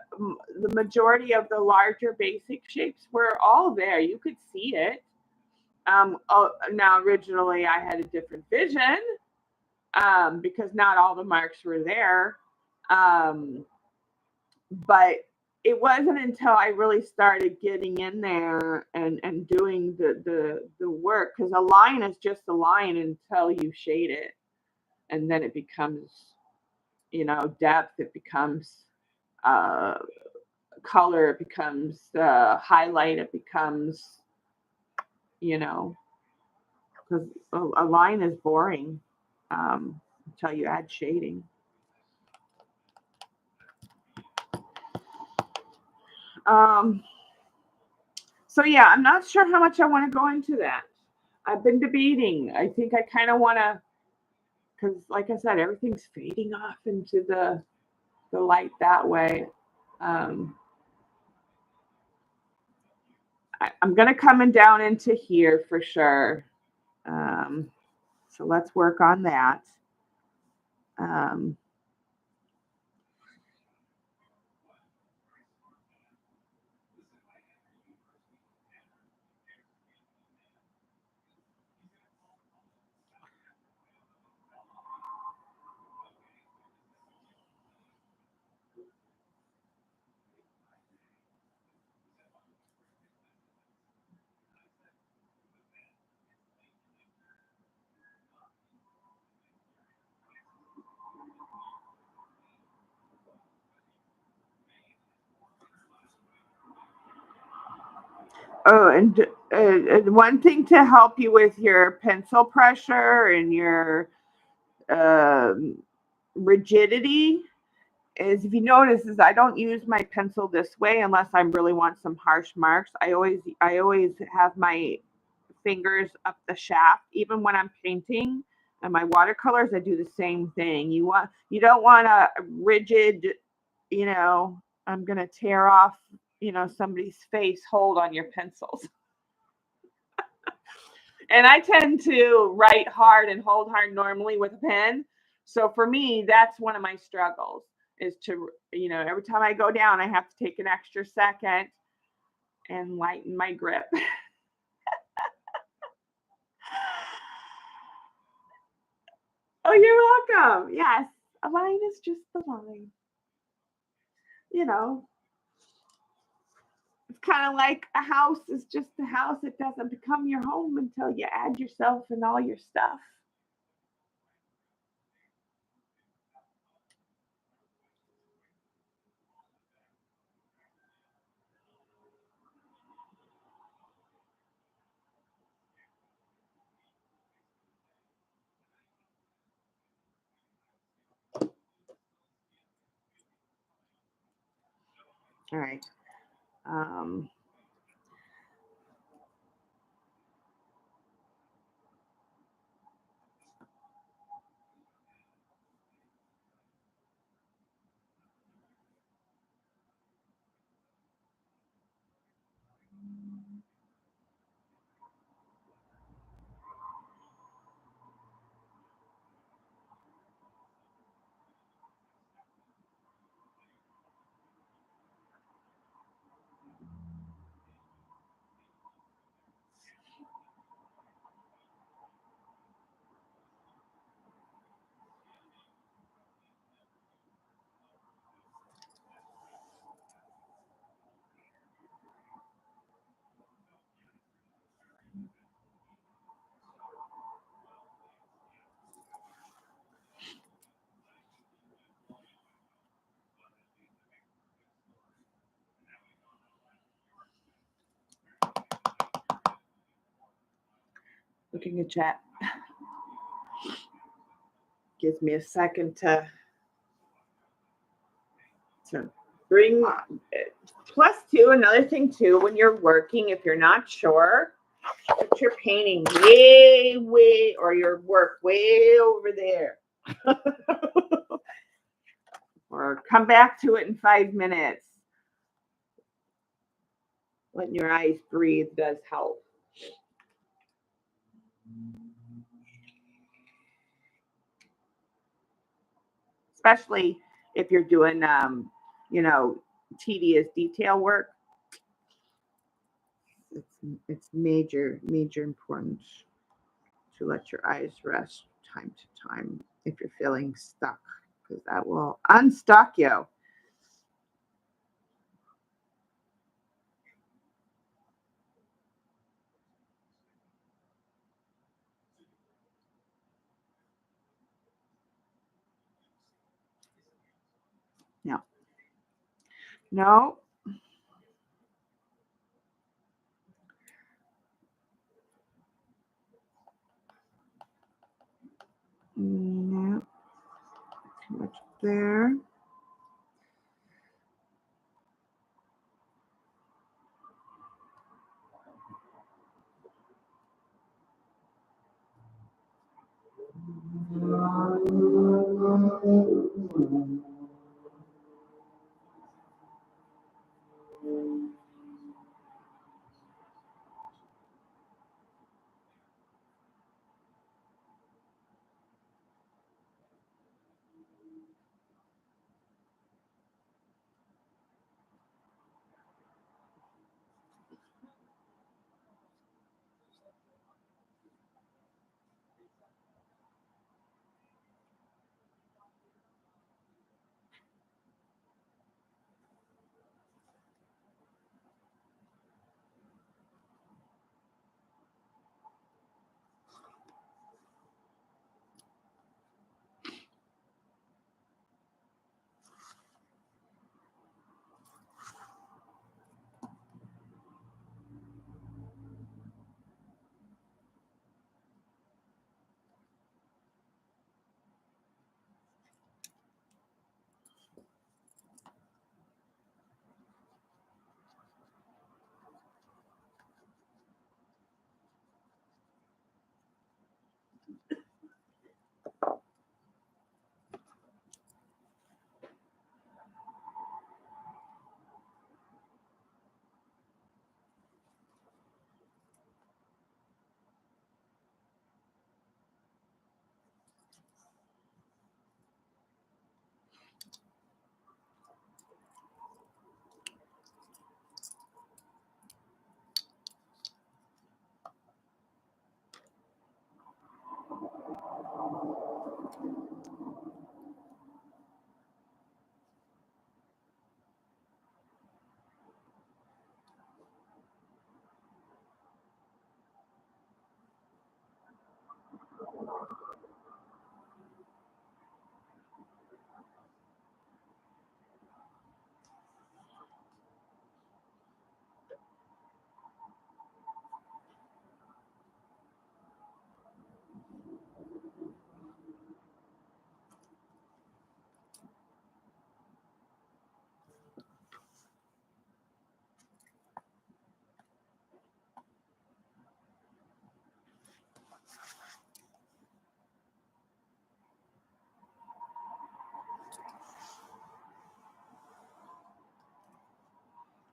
[SPEAKER 1] majority of the larger basic shapes were all there. You could see it. Now originally I had a different vision, because not all the marks were there. But it wasn't until I really started getting in there and doing the work, because a line is just a line until you shade it, and then it becomes, depth. It becomes color. It becomes highlight. It becomes, because a line is boring until you add shading. So yeah, I'm not sure how much I want to go into that. I've been debating. I think I kind of want to, because like I said, everything's fading off into the light that way. I'm going to come down into here for sure. So let's work on that. Oh, and one thing to help you with your pencil pressure and your rigidity is, if you notice, is I don't use my pencil this way unless I really want some harsh marks. I always have my fingers up the shaft, even when I'm painting. And my watercolors, I do the same thing. You don't want a rigid, I'm gonna tear off, somebody's face hold on your pencils. And I tend to write hard and hold hard normally with a pen. So for me, that's one of my struggles, is to, every time I go down, I have to take an extra second and lighten my grip. Oh, you're welcome. Yes, a line is just a line. It's kind of like a house is just a house. It doesn't become your home until you add yourself and all your stuff. All right. Looking at chat. Gives me a second to bring +2. Another thing too, when you're working, if you're not sure, Put your painting way, or your work way over there. Or come back to it in 5 minutes. Letting your eyes breathe does help. Especially if you're doing, tedious detail work. It's major importance to let your eyes rest time to time if you're feeling stuck, because that will unstuck you. No. No. No. Too much there.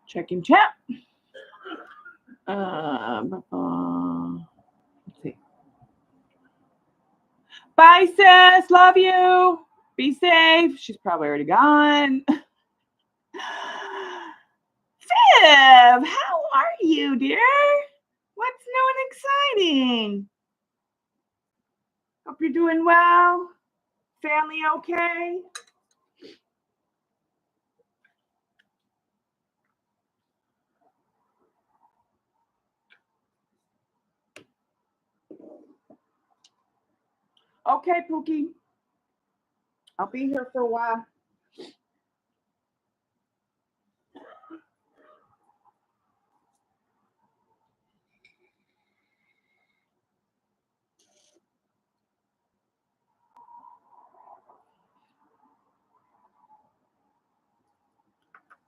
[SPEAKER 1] Checking chat. Let's see. Bye, sis. Love you. Be safe. She's probably already gone. Viv, how are you, dear? What's new and exciting? Hope you're doing well. Family okay? Okay, Pookie. I'll be here for a while.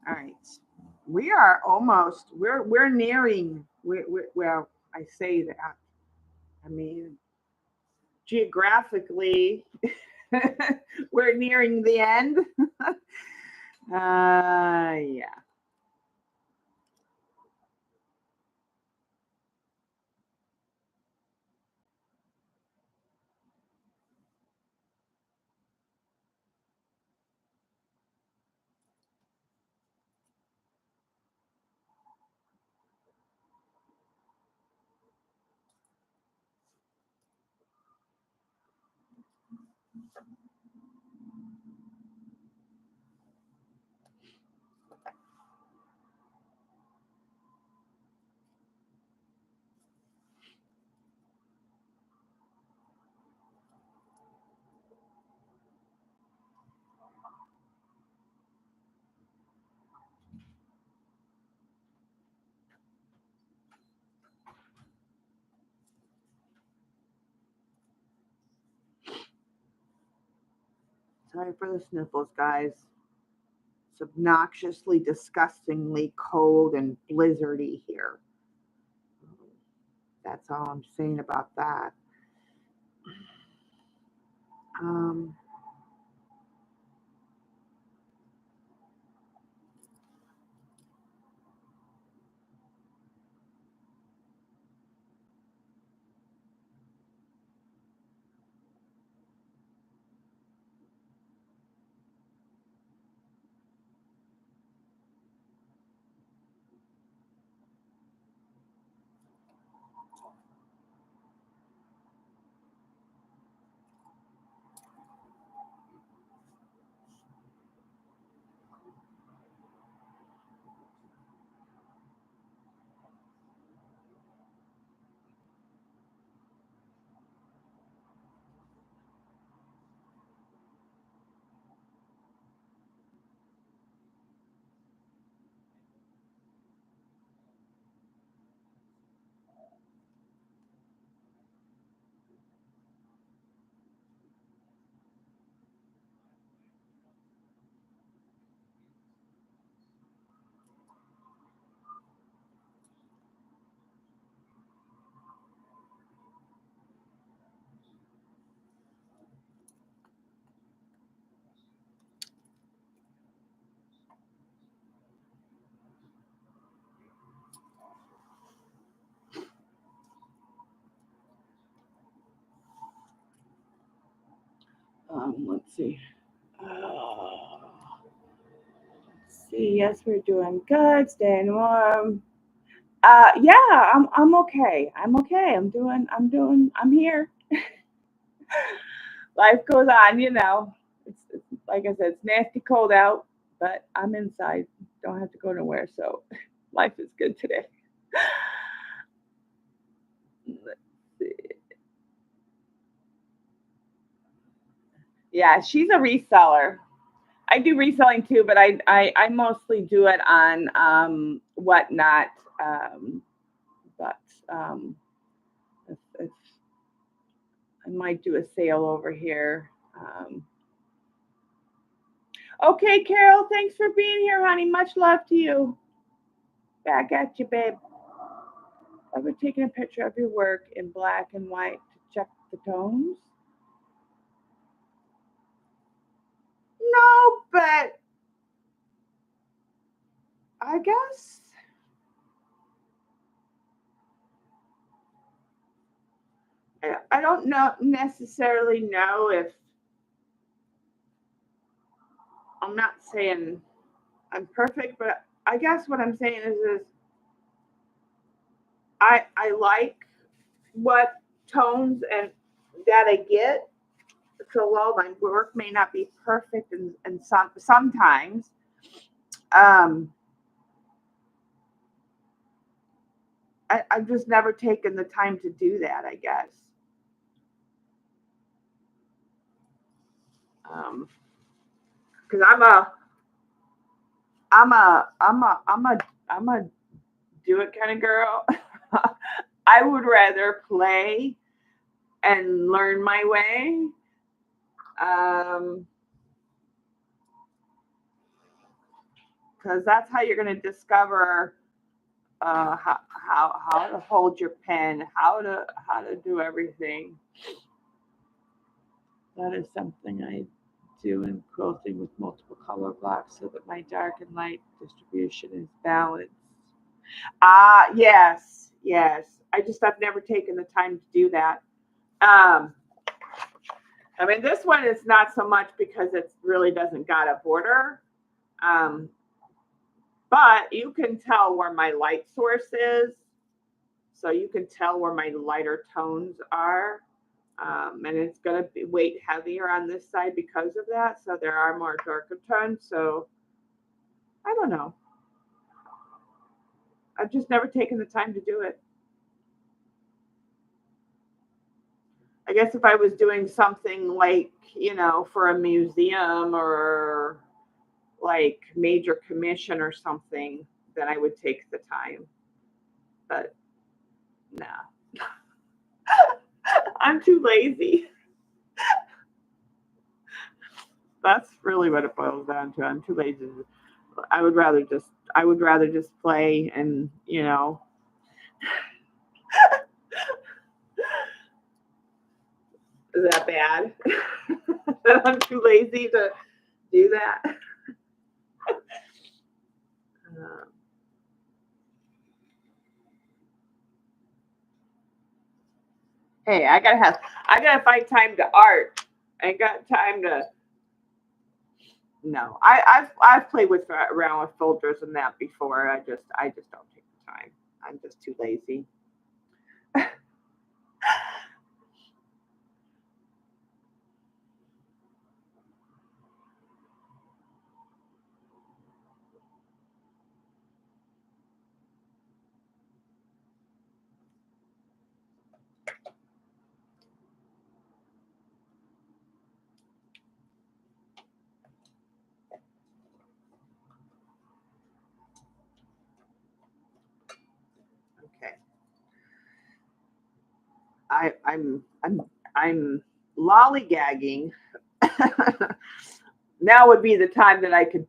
[SPEAKER 1] All right. We are almost, we're nearing, well, I say that. I mean, geographically, we're nearing the end. Yeah. Sorry for the sniffles, guys. It's obnoxiously, disgustingly cold and blizzardy here. That's all I'm saying about that. Um, let's see. Let's see. Yes, we're doing good. Staying warm. Yeah, I'm okay. I'm okay. I'm here. Life goes on, you know. It's like I said, it's nasty cold out, but I'm inside. Don't have to go nowhere, so life is good today. Let's see. Yeah, she's a reseller. I do reselling too, but I mostly do it on whatnot. Um, but if I might do a sale over here. Okay, Carol, thanks for being here, honey. Much love to you. Back at you, babe. Ever taken a picture of your work in black and white to check the tones? No, but I guess I don't know necessarily know if I'm not saying I'm perfect, but I guess what I'm saying is I like what tones and that I get. So while my work may not be perfect and sometimes, um, I've just never taken the time to do that, I guess. Because I'm a do it kind of girl. I would rather play and learn my way. Because that's how you're going to discover how to hold your pen, how to do everything. That is something I do in quilting with multiple color blocks so that my dark and light distribution is balanced. Yes, yes. I've never taken the time to do that. I mean, this one is not so much because it really doesn't got a border. But you can tell where my light source is. So you can tell where my lighter tones are. And it's going to be weight heavier on this side because of that. So there are more darker tones. So I don't know. I've just never taken the time to do it. I guess if I was doing something like, for a museum or like major commission or something, then I would take the time. But no. I'm too lazy. That's really what it boils down to. I'm too lazy. I would rather just play and, is that bad? That I'm too lazy to do that. Hey, I gotta find time to art. I ain't got time to. No, I've played around with folders and that before. I just don't take the time. I'm just too lazy. Okay. I'm lollygagging. Now would be the time that I could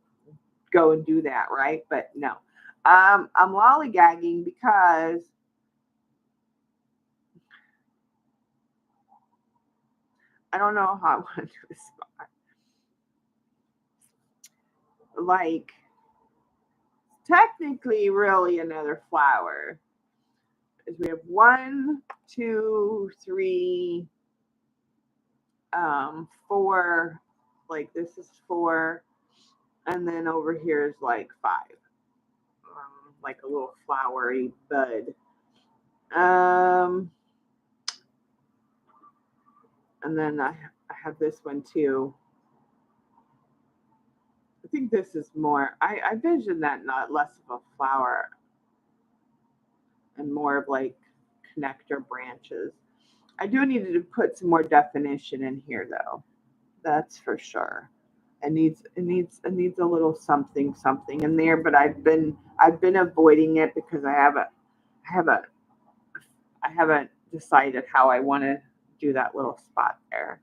[SPEAKER 1] go and do that, right? But no. I'm lollygagging because I don't know how I want to do this spot. Like, technically, really another flower. Is we have 1, 2, 3, 4. Like this is 4, and then over here is like 5. Like a little flowery bud. And then I have this one too. I think this is more, I vision that not less of a flower and more of like connector branches. I do need to put some more definition in here though. That's for sure. It needs a little something in there, but I've been avoiding it because I haven't decided how I want to do that little spot there.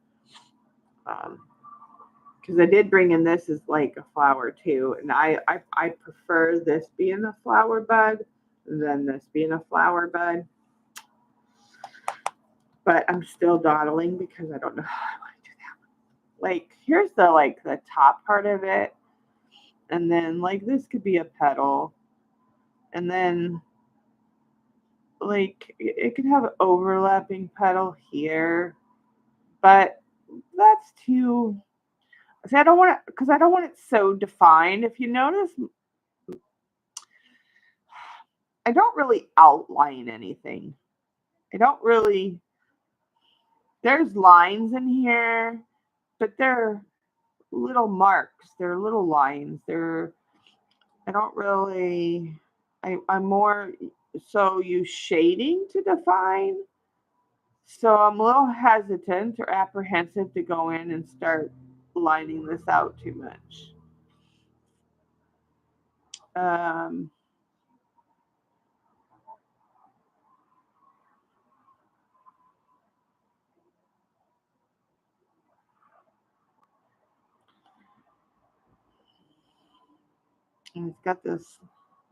[SPEAKER 1] Because I did bring in this as like a flower too, and I prefer this being a flower bud than this being a flower bud. But I'm still dawdling because I don't know how I want to do that. Like here's the top part of it, and then like this could be a petal, and then like it could have an overlapping petal here, but that's too. See, I don't want it because I don't want it so defined. If you notice, I don't really outline anything. I don't really. There's lines in here, but they're little marks. They're little lines. I don't really. I'm more so use shading to define. So I'm a little hesitant or apprehensive to go in and start lining this out too much. And it's got this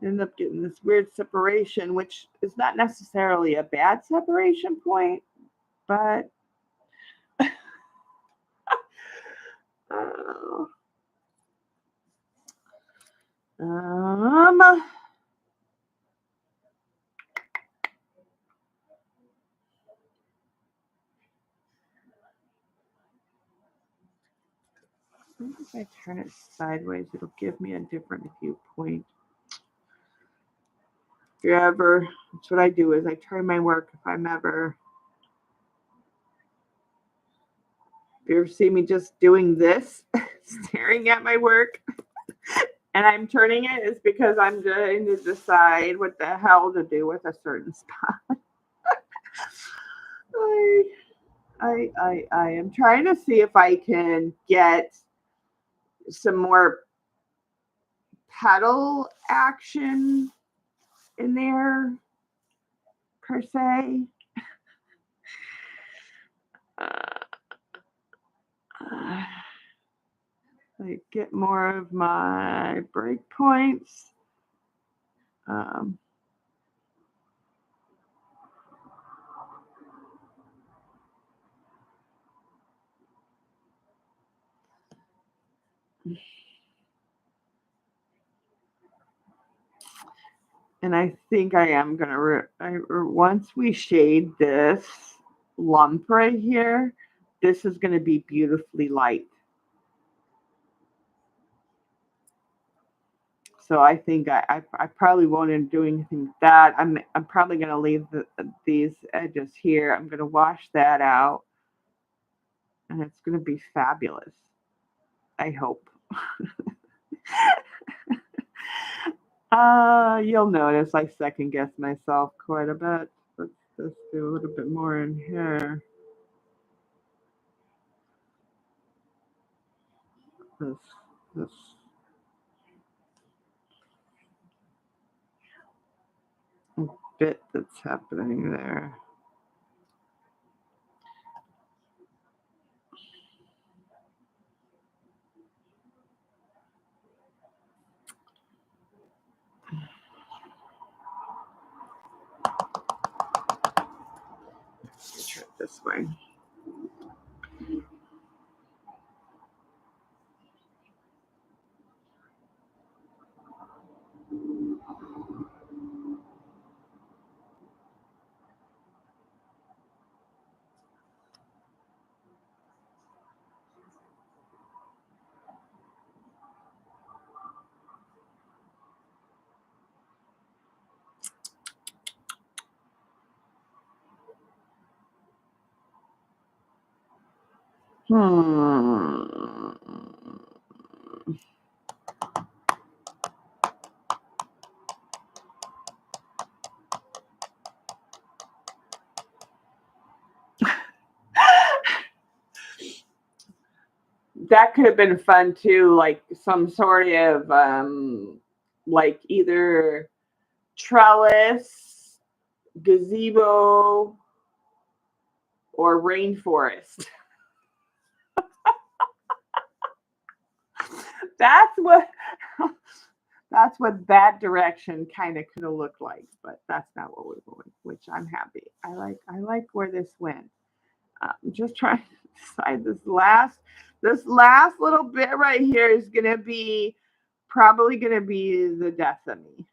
[SPEAKER 1] End up getting this weird separation, which is not necessarily a bad separation point, but uh, um, if I turn it sideways, it'll give me a different viewpoint. If you're ever, that's what I do is I turn my work if I'm ever, if you ever see me just doing this, staring at my work, and I'm turning it, it's because I'm trying to decide what the hell to do with a certain spot. I am trying to see if I can get some more petal action in there, per se. Like get more of my breakpoints. And I think I am gonna once we shade this lump right here, this is gonna be beautifully light. So I think I probably won't end doing anything with that. I'm probably gonna leave these edges here. I'm gonna wash that out, and it's gonna be fabulous. I hope. You'll notice I second guess myself quite a bit. Let's just do a little bit more in here. This bit that's happening there. Try it this way. That could have been fun too, like some sort of like either trellis, gazebo, or rainforest. That's what that direction kind of could have looked like, but that's not what we're going, which I'm happy. I like where this went. I'm just trying to decide this last little bit right here is probably gonna be the death of me.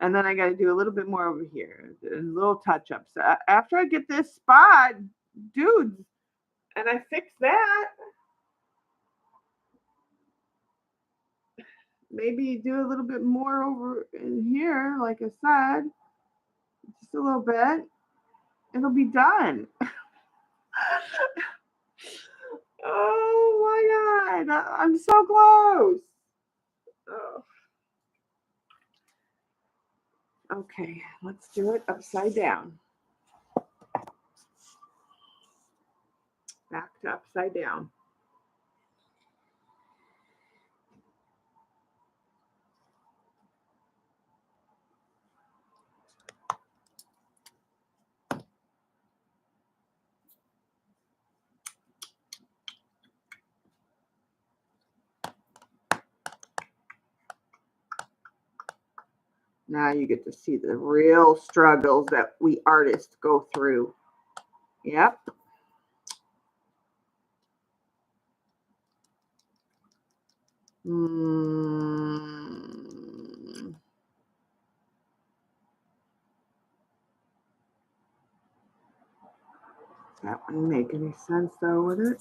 [SPEAKER 1] And then I got to do a little bit more over here, a little touch ups. After I get this spot, dudes, and I fix that, maybe do a little bit more over in here, like I said, just a little bit. It'll be done. Oh my God, I'm so close. Oh. Okay, let's do it upside down. Back to upside down. Now you get to see the real struggles that we artists go through. Yep. That wouldn't make any sense though, would it?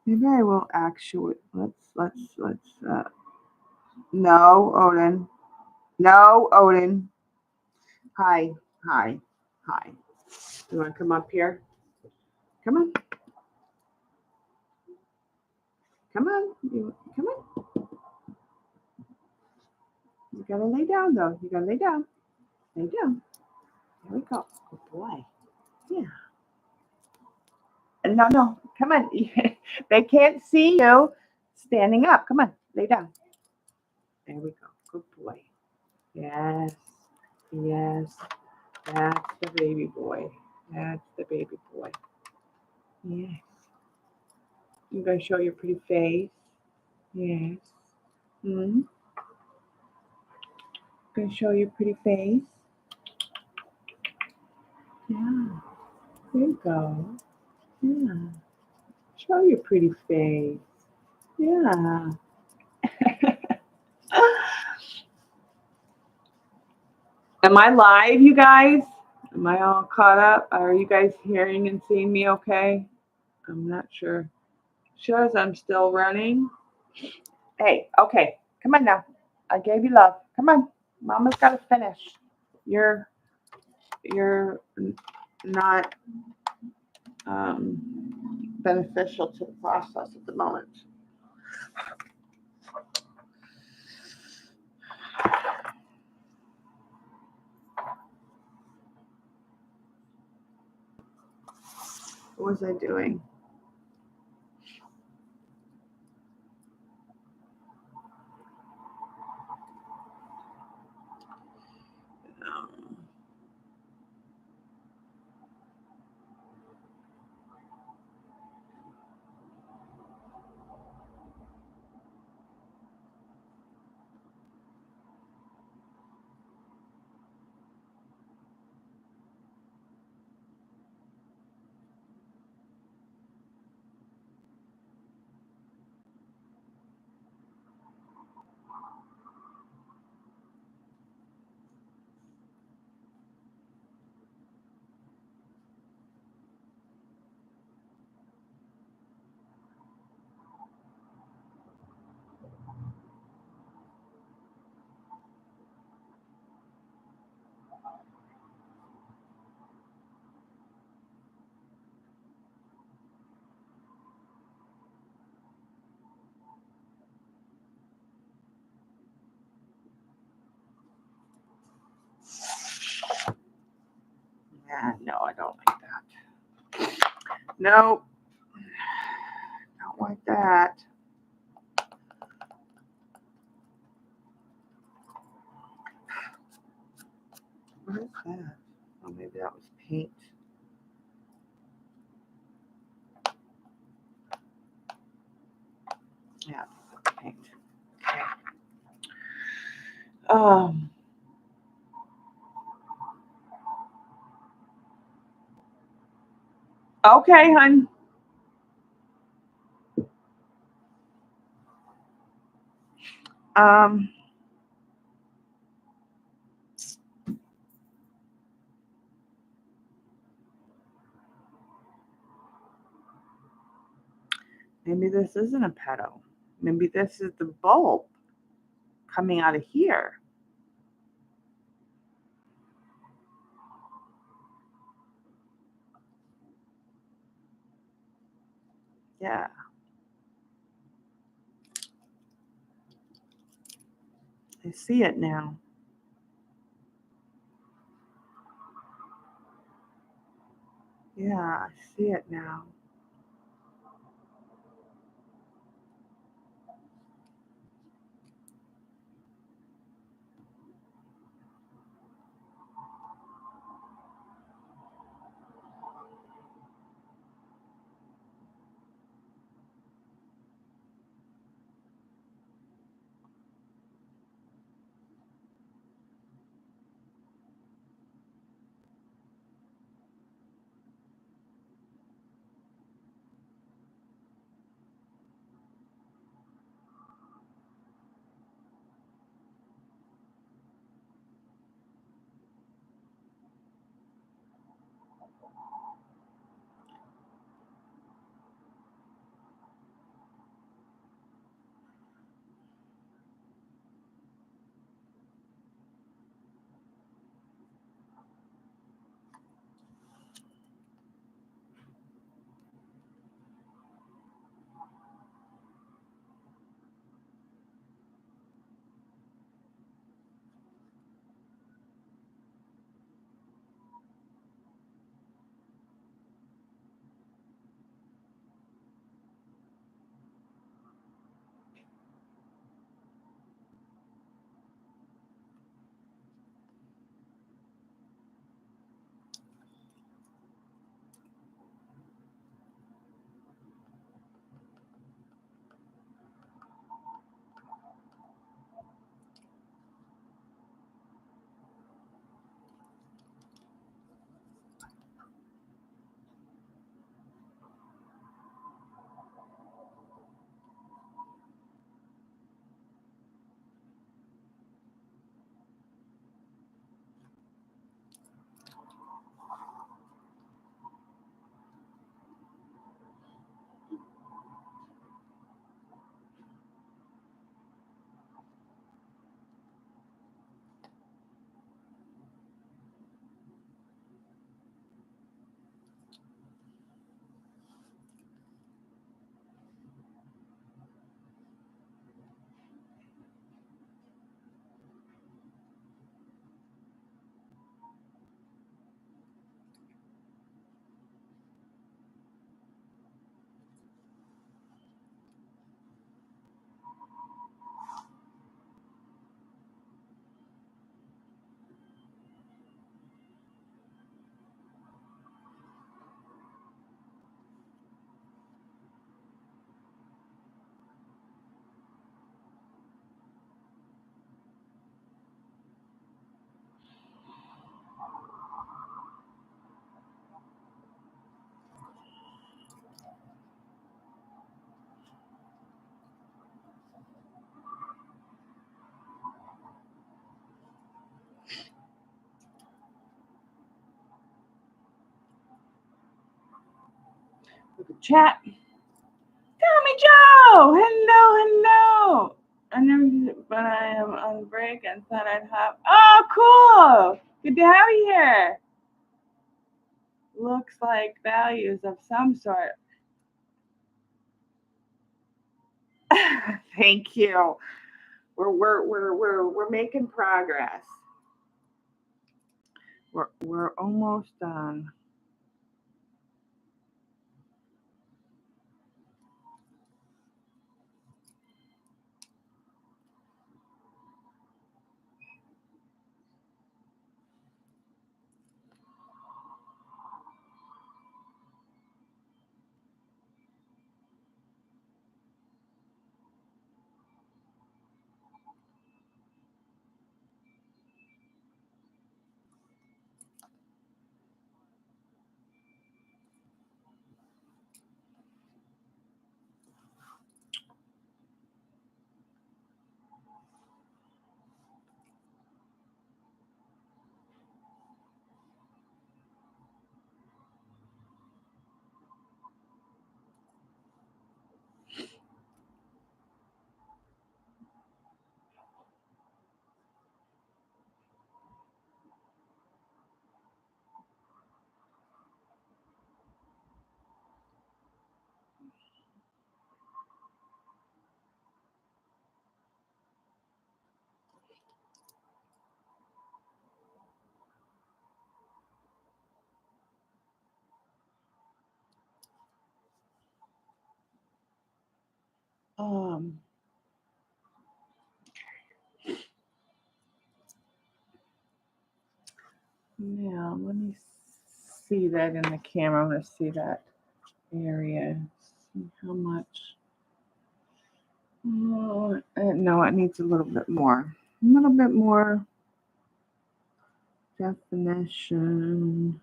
[SPEAKER 1] Maybe I will actually, let's, no, Odin. No, Odin. Hi. You want to come up here? Come on. Come on. Come on. You gotta lay down though. You gotta lay down. Lay down. There we go. Good boy. Yeah. No. Come on. They can't see you standing up. Come on. Lay down. There we go. Good boy. Yes. That's the baby boy. Yes. You're going to show your pretty face. Yes. Going to show your pretty face. Yeah. There you go. Yeah. Show your pretty face. Yeah. Am I live, you guys? Am I all caught up? Are you guys hearing and seeing me okay? I'm not sure. Shows I'm still running. Hey, okay. Come on now. I gave you love. Come on. Mama's got to finish. You're not beneficial to the process at the moment. What was I doing? No, I don't like that. No, don't like that. What is that? Oh, maybe that was paint. Yeah, paint. Okay. Okay, hon. Maybe this isn't a petal. Maybe this is the bulb coming out of here. Yeah. I see it now. Yeah, I see it now. with the chat. Tommy Joe! Hello. I never, but I am on break and thought I'd hop. Oh, cool! Good to have you here. Looks like values of some sort. Thank you. We're making progress. We're almost done. Now let me see that in the camera. I'm going to see that area. See how much. No, it needs a little bit more. A little bit more definition.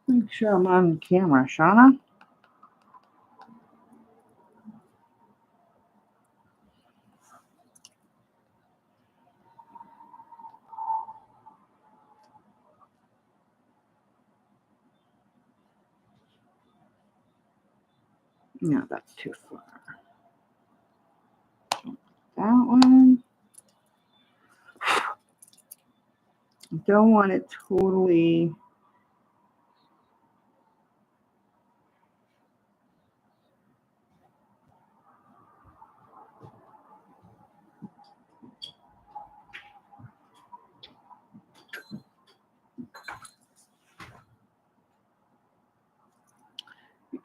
[SPEAKER 1] Make sure I'm on camera, Shauna. No, that's too far. That one. I don't want it totally.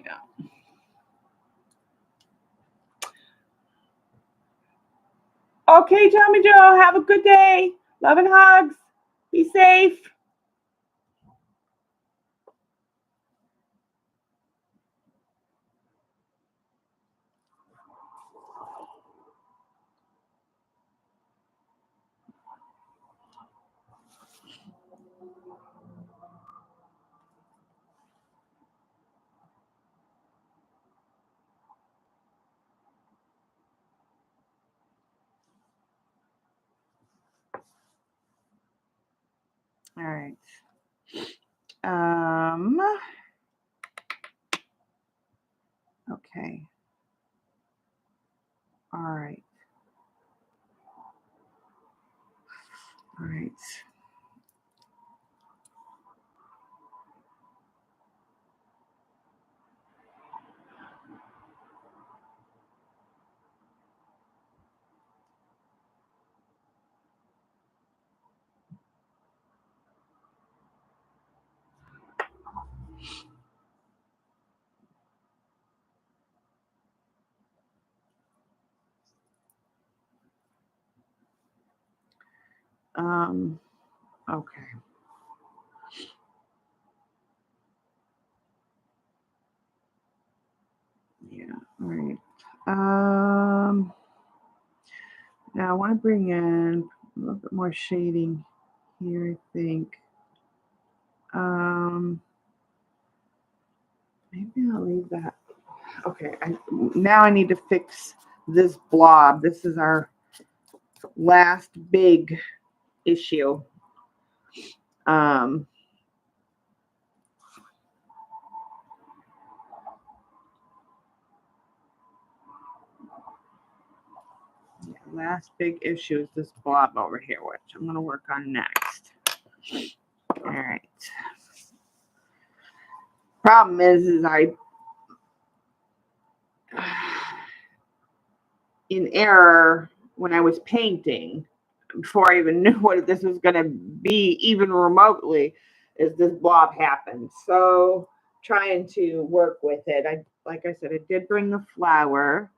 [SPEAKER 1] Yeah. Okay, Tommy Joe, have a good day. Love and hugs. Be safe. All right. Okay. All right. All right. Okay. Yeah. All right. Now I want to bring in a little bit more shading here, I think. Maybe I'll leave that. Okay. Now I need to fix this blob. This is our last big issue. Last big issue is this blob over here, which I'm going to work on next. All right. Problem is I in error when I was painting before I even knew what this was going to be, even remotely, is this blob happened. So trying to work with it. Like I said, I did bring the flower.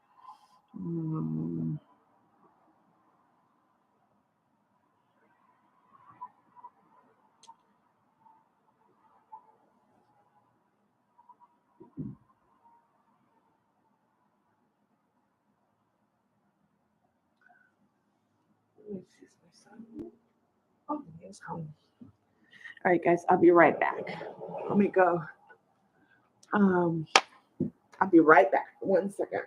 [SPEAKER 1] Oh, he's home. All right, guys, I'll be right back. Let me go. I'll be right back. 1 second.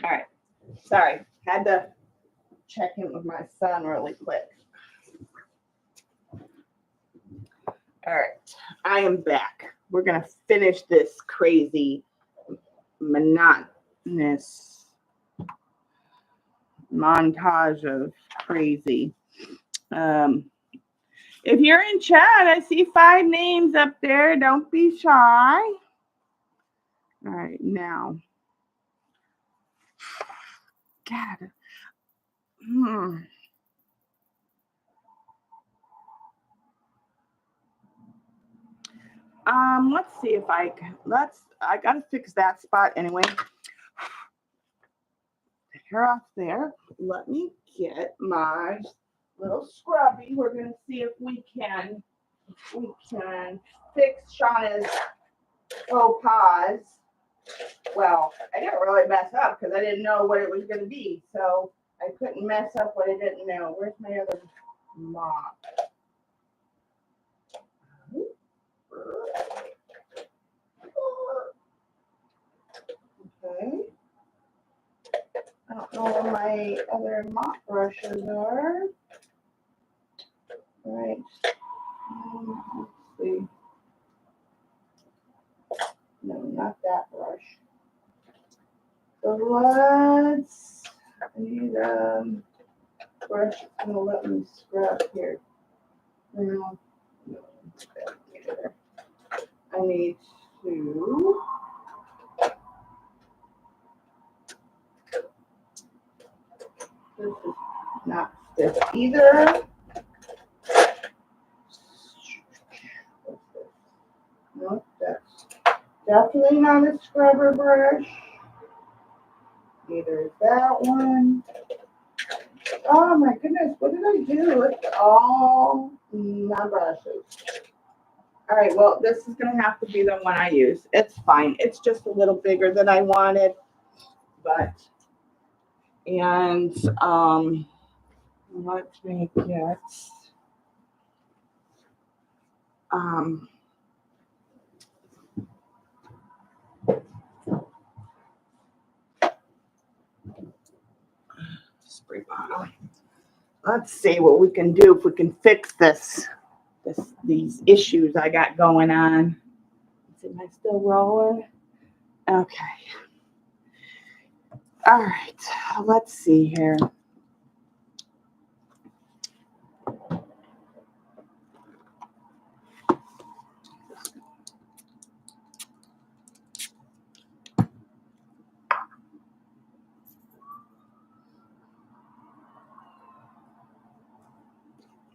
[SPEAKER 1] All right. Sorry. Had to check in with my son really quick. All right. I am back. We're going to finish this crazy, monotonous montage of crazy. If you're in chat, I see 5 names up there. Don't be shy. All right. Now. God. Let's see if I gotta fix that spot anyway. The hair off there. Let me get my little scrubby. We're gonna see if we can fix Shauna's faux pas. Well, I didn't really mess up because I didn't know what it was going to be. So I couldn't mess up what I didn't know. Where's my other mop? Okay. I don't know where my other mop brushes are. Right. Let's see. No, not that brush. So let's, I need a brush that's going to let me scrub here. No, I need to, this is not stiff either. Nope, that's definitely not a scrubber brush. Neither is that one. Oh my goodness, what did I do? It's all my brushes. All right, well, this is going to have to be the one I use. It's fine. It's just a little bigger than I wanted, but, and let me get, spray bottle. Let's see what we can do if we can fix these issues I got going on. Am I still rolling? Okay. All right. Let's see here.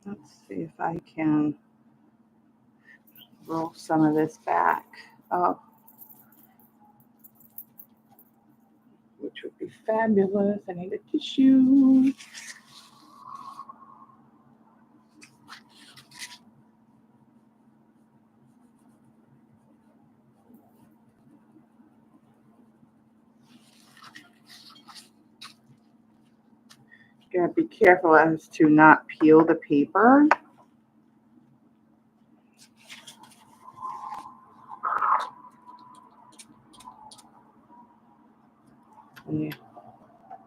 [SPEAKER 1] Let's see if I can roll some of this back up, which would be fabulous. I need a tissue. Gotta be careful as to not peel the paper. And you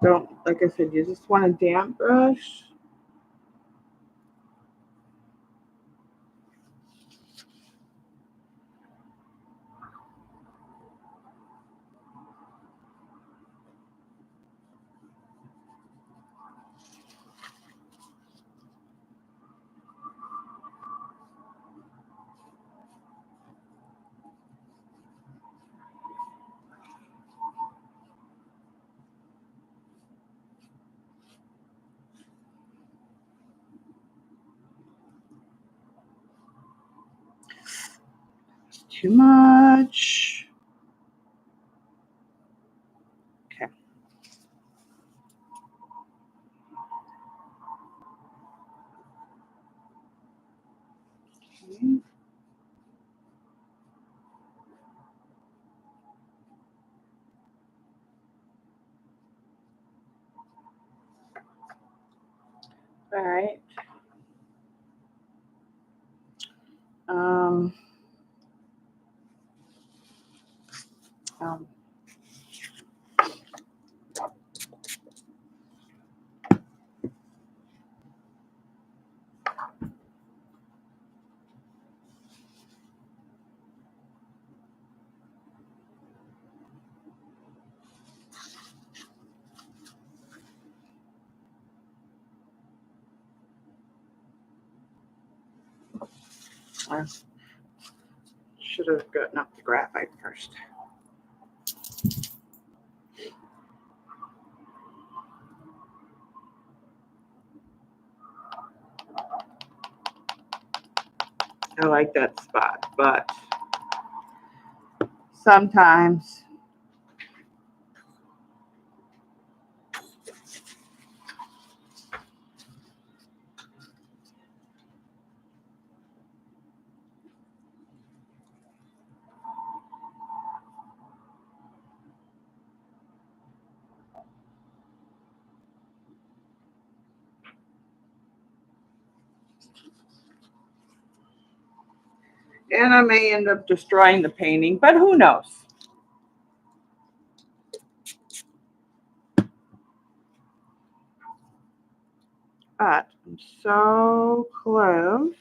[SPEAKER 1] don't, like I said, you just want a damp brush. Too much. Okay. All right. Um, I should have gotten up the graphite first. I like that spot, but sometimes And I may end up destroying the painting, but who knows? But I'm so close.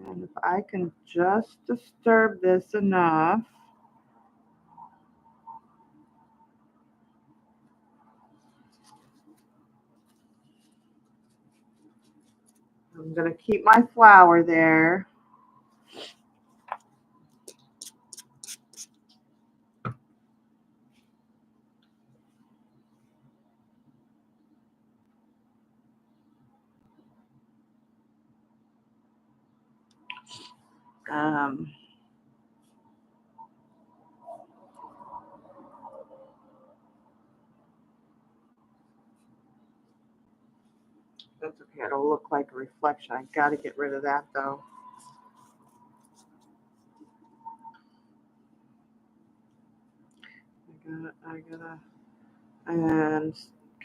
[SPEAKER 1] And if I can just disturb this enough. I'm going to keep my flower there. That's okay. It'll look like a reflection. I got to get rid of that though. I gotta, and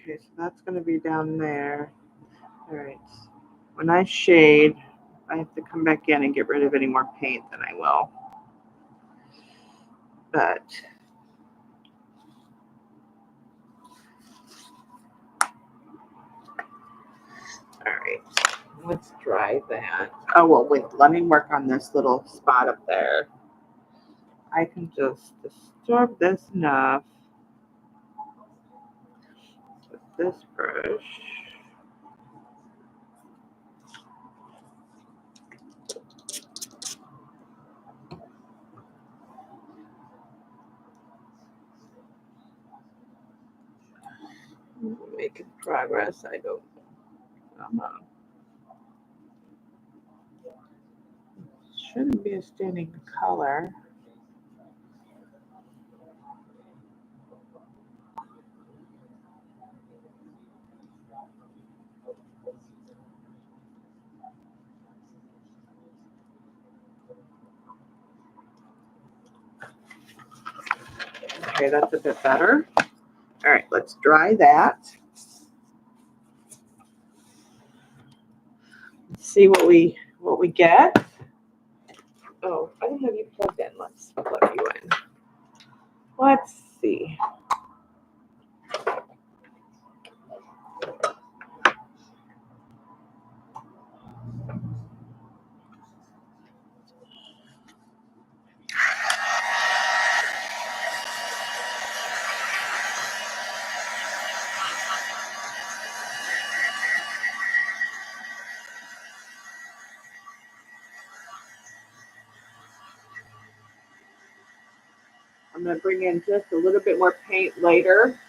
[SPEAKER 1] okay, so that's going to be down there. All right. When I shade, I have to come back in and get rid of any more paint than I will. But all right, let's try that. Oh, well, wait, let me work on this little spot up there. I can just disturb this enough with this brush. Making progress. I don't. Shouldn't be a standing color. Okay, that's a bit better. All right, let's dry that. Let's see what we get. Oh, I don't have you plugged in. Let's plug you in. Let's see. I'm going to bring in just a little bit more paint later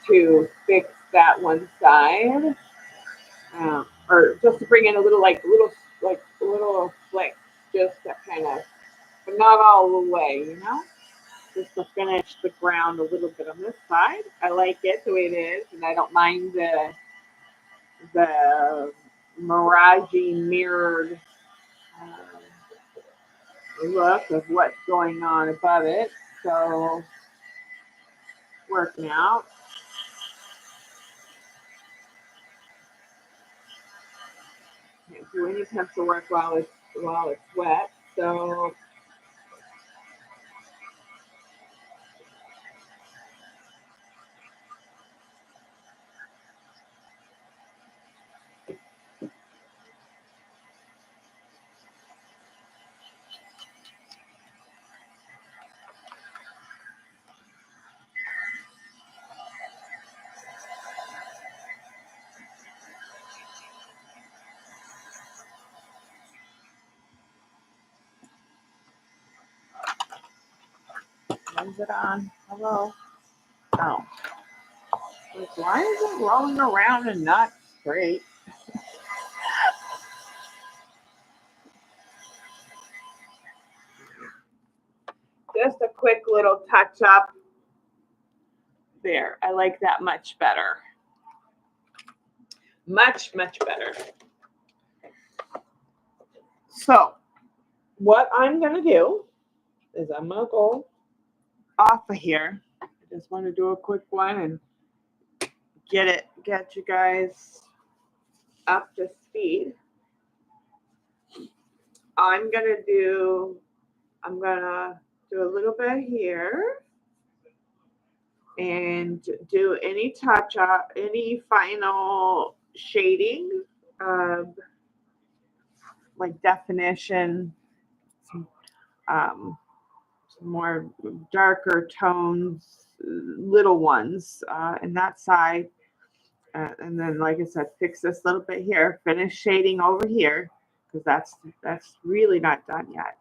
[SPEAKER 1] to fix that one side, or just to bring in a little flick, just to kind of, but not all the way, you know, just to finish the ground a little bit on this side. I like it the way it is, and I don't mind the miragey mirrored look of what's going on above it. So working out. Can't do any pencil work while it's wet. So is it on? Hello? Oh. Like, why is it rolling around and not straight? Just a quick little touch up there. I like that much better. Much, much better. So what I'm going to do is I'm going to go off of here. I just want to do a quick one and get you guys up to speed. I'm gonna do a little bit here and do any touch up, any final shading, like definition, some more darker tones, little ones, and that side. And then, like I said, fix this little bit here, finish shading over here, because that's really not done yet.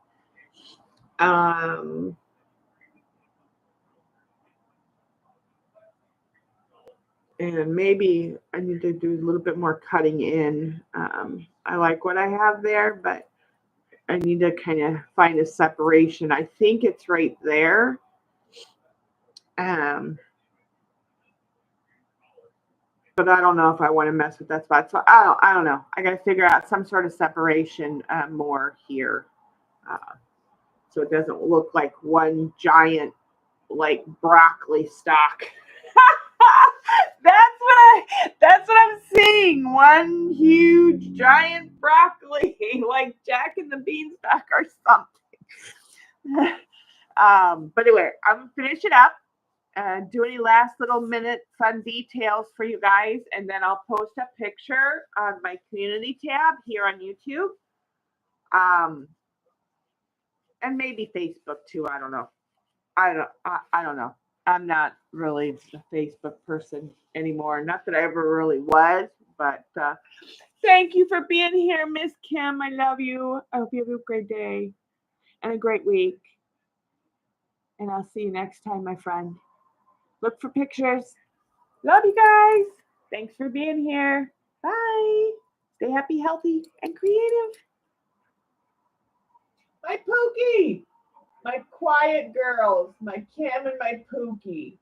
[SPEAKER 1] And maybe I need to do a little bit more cutting in. I like what I have there, but I need to kind of find a separation. I think it's right there. But I don't know if I want to mess with that spot. So I don't know. I got to figure out some sort of separation more here. So it doesn't look like one giant, like broccoli stalk. That's what I'm seeing. One huge giant broccoli, like Jack and the Beanstalk or something. But anyway, I'm gonna finish it up and do any last little minute fun details for you guys, and then I'll post a picture on my community tab here on YouTube. And maybe Facebook too. I don't know. I don't know. I'm not really a Facebook person anymore. Not that I ever really was, but thank you for being here, Miss Kim. I love you. I hope you have a great day and a great week. And I'll see you next time, my friend. Look for pictures. Love you guys. Thanks for being here. Bye. Stay happy, healthy, and creative. My Pookie. My quiet girls. My Kim and my Pookie.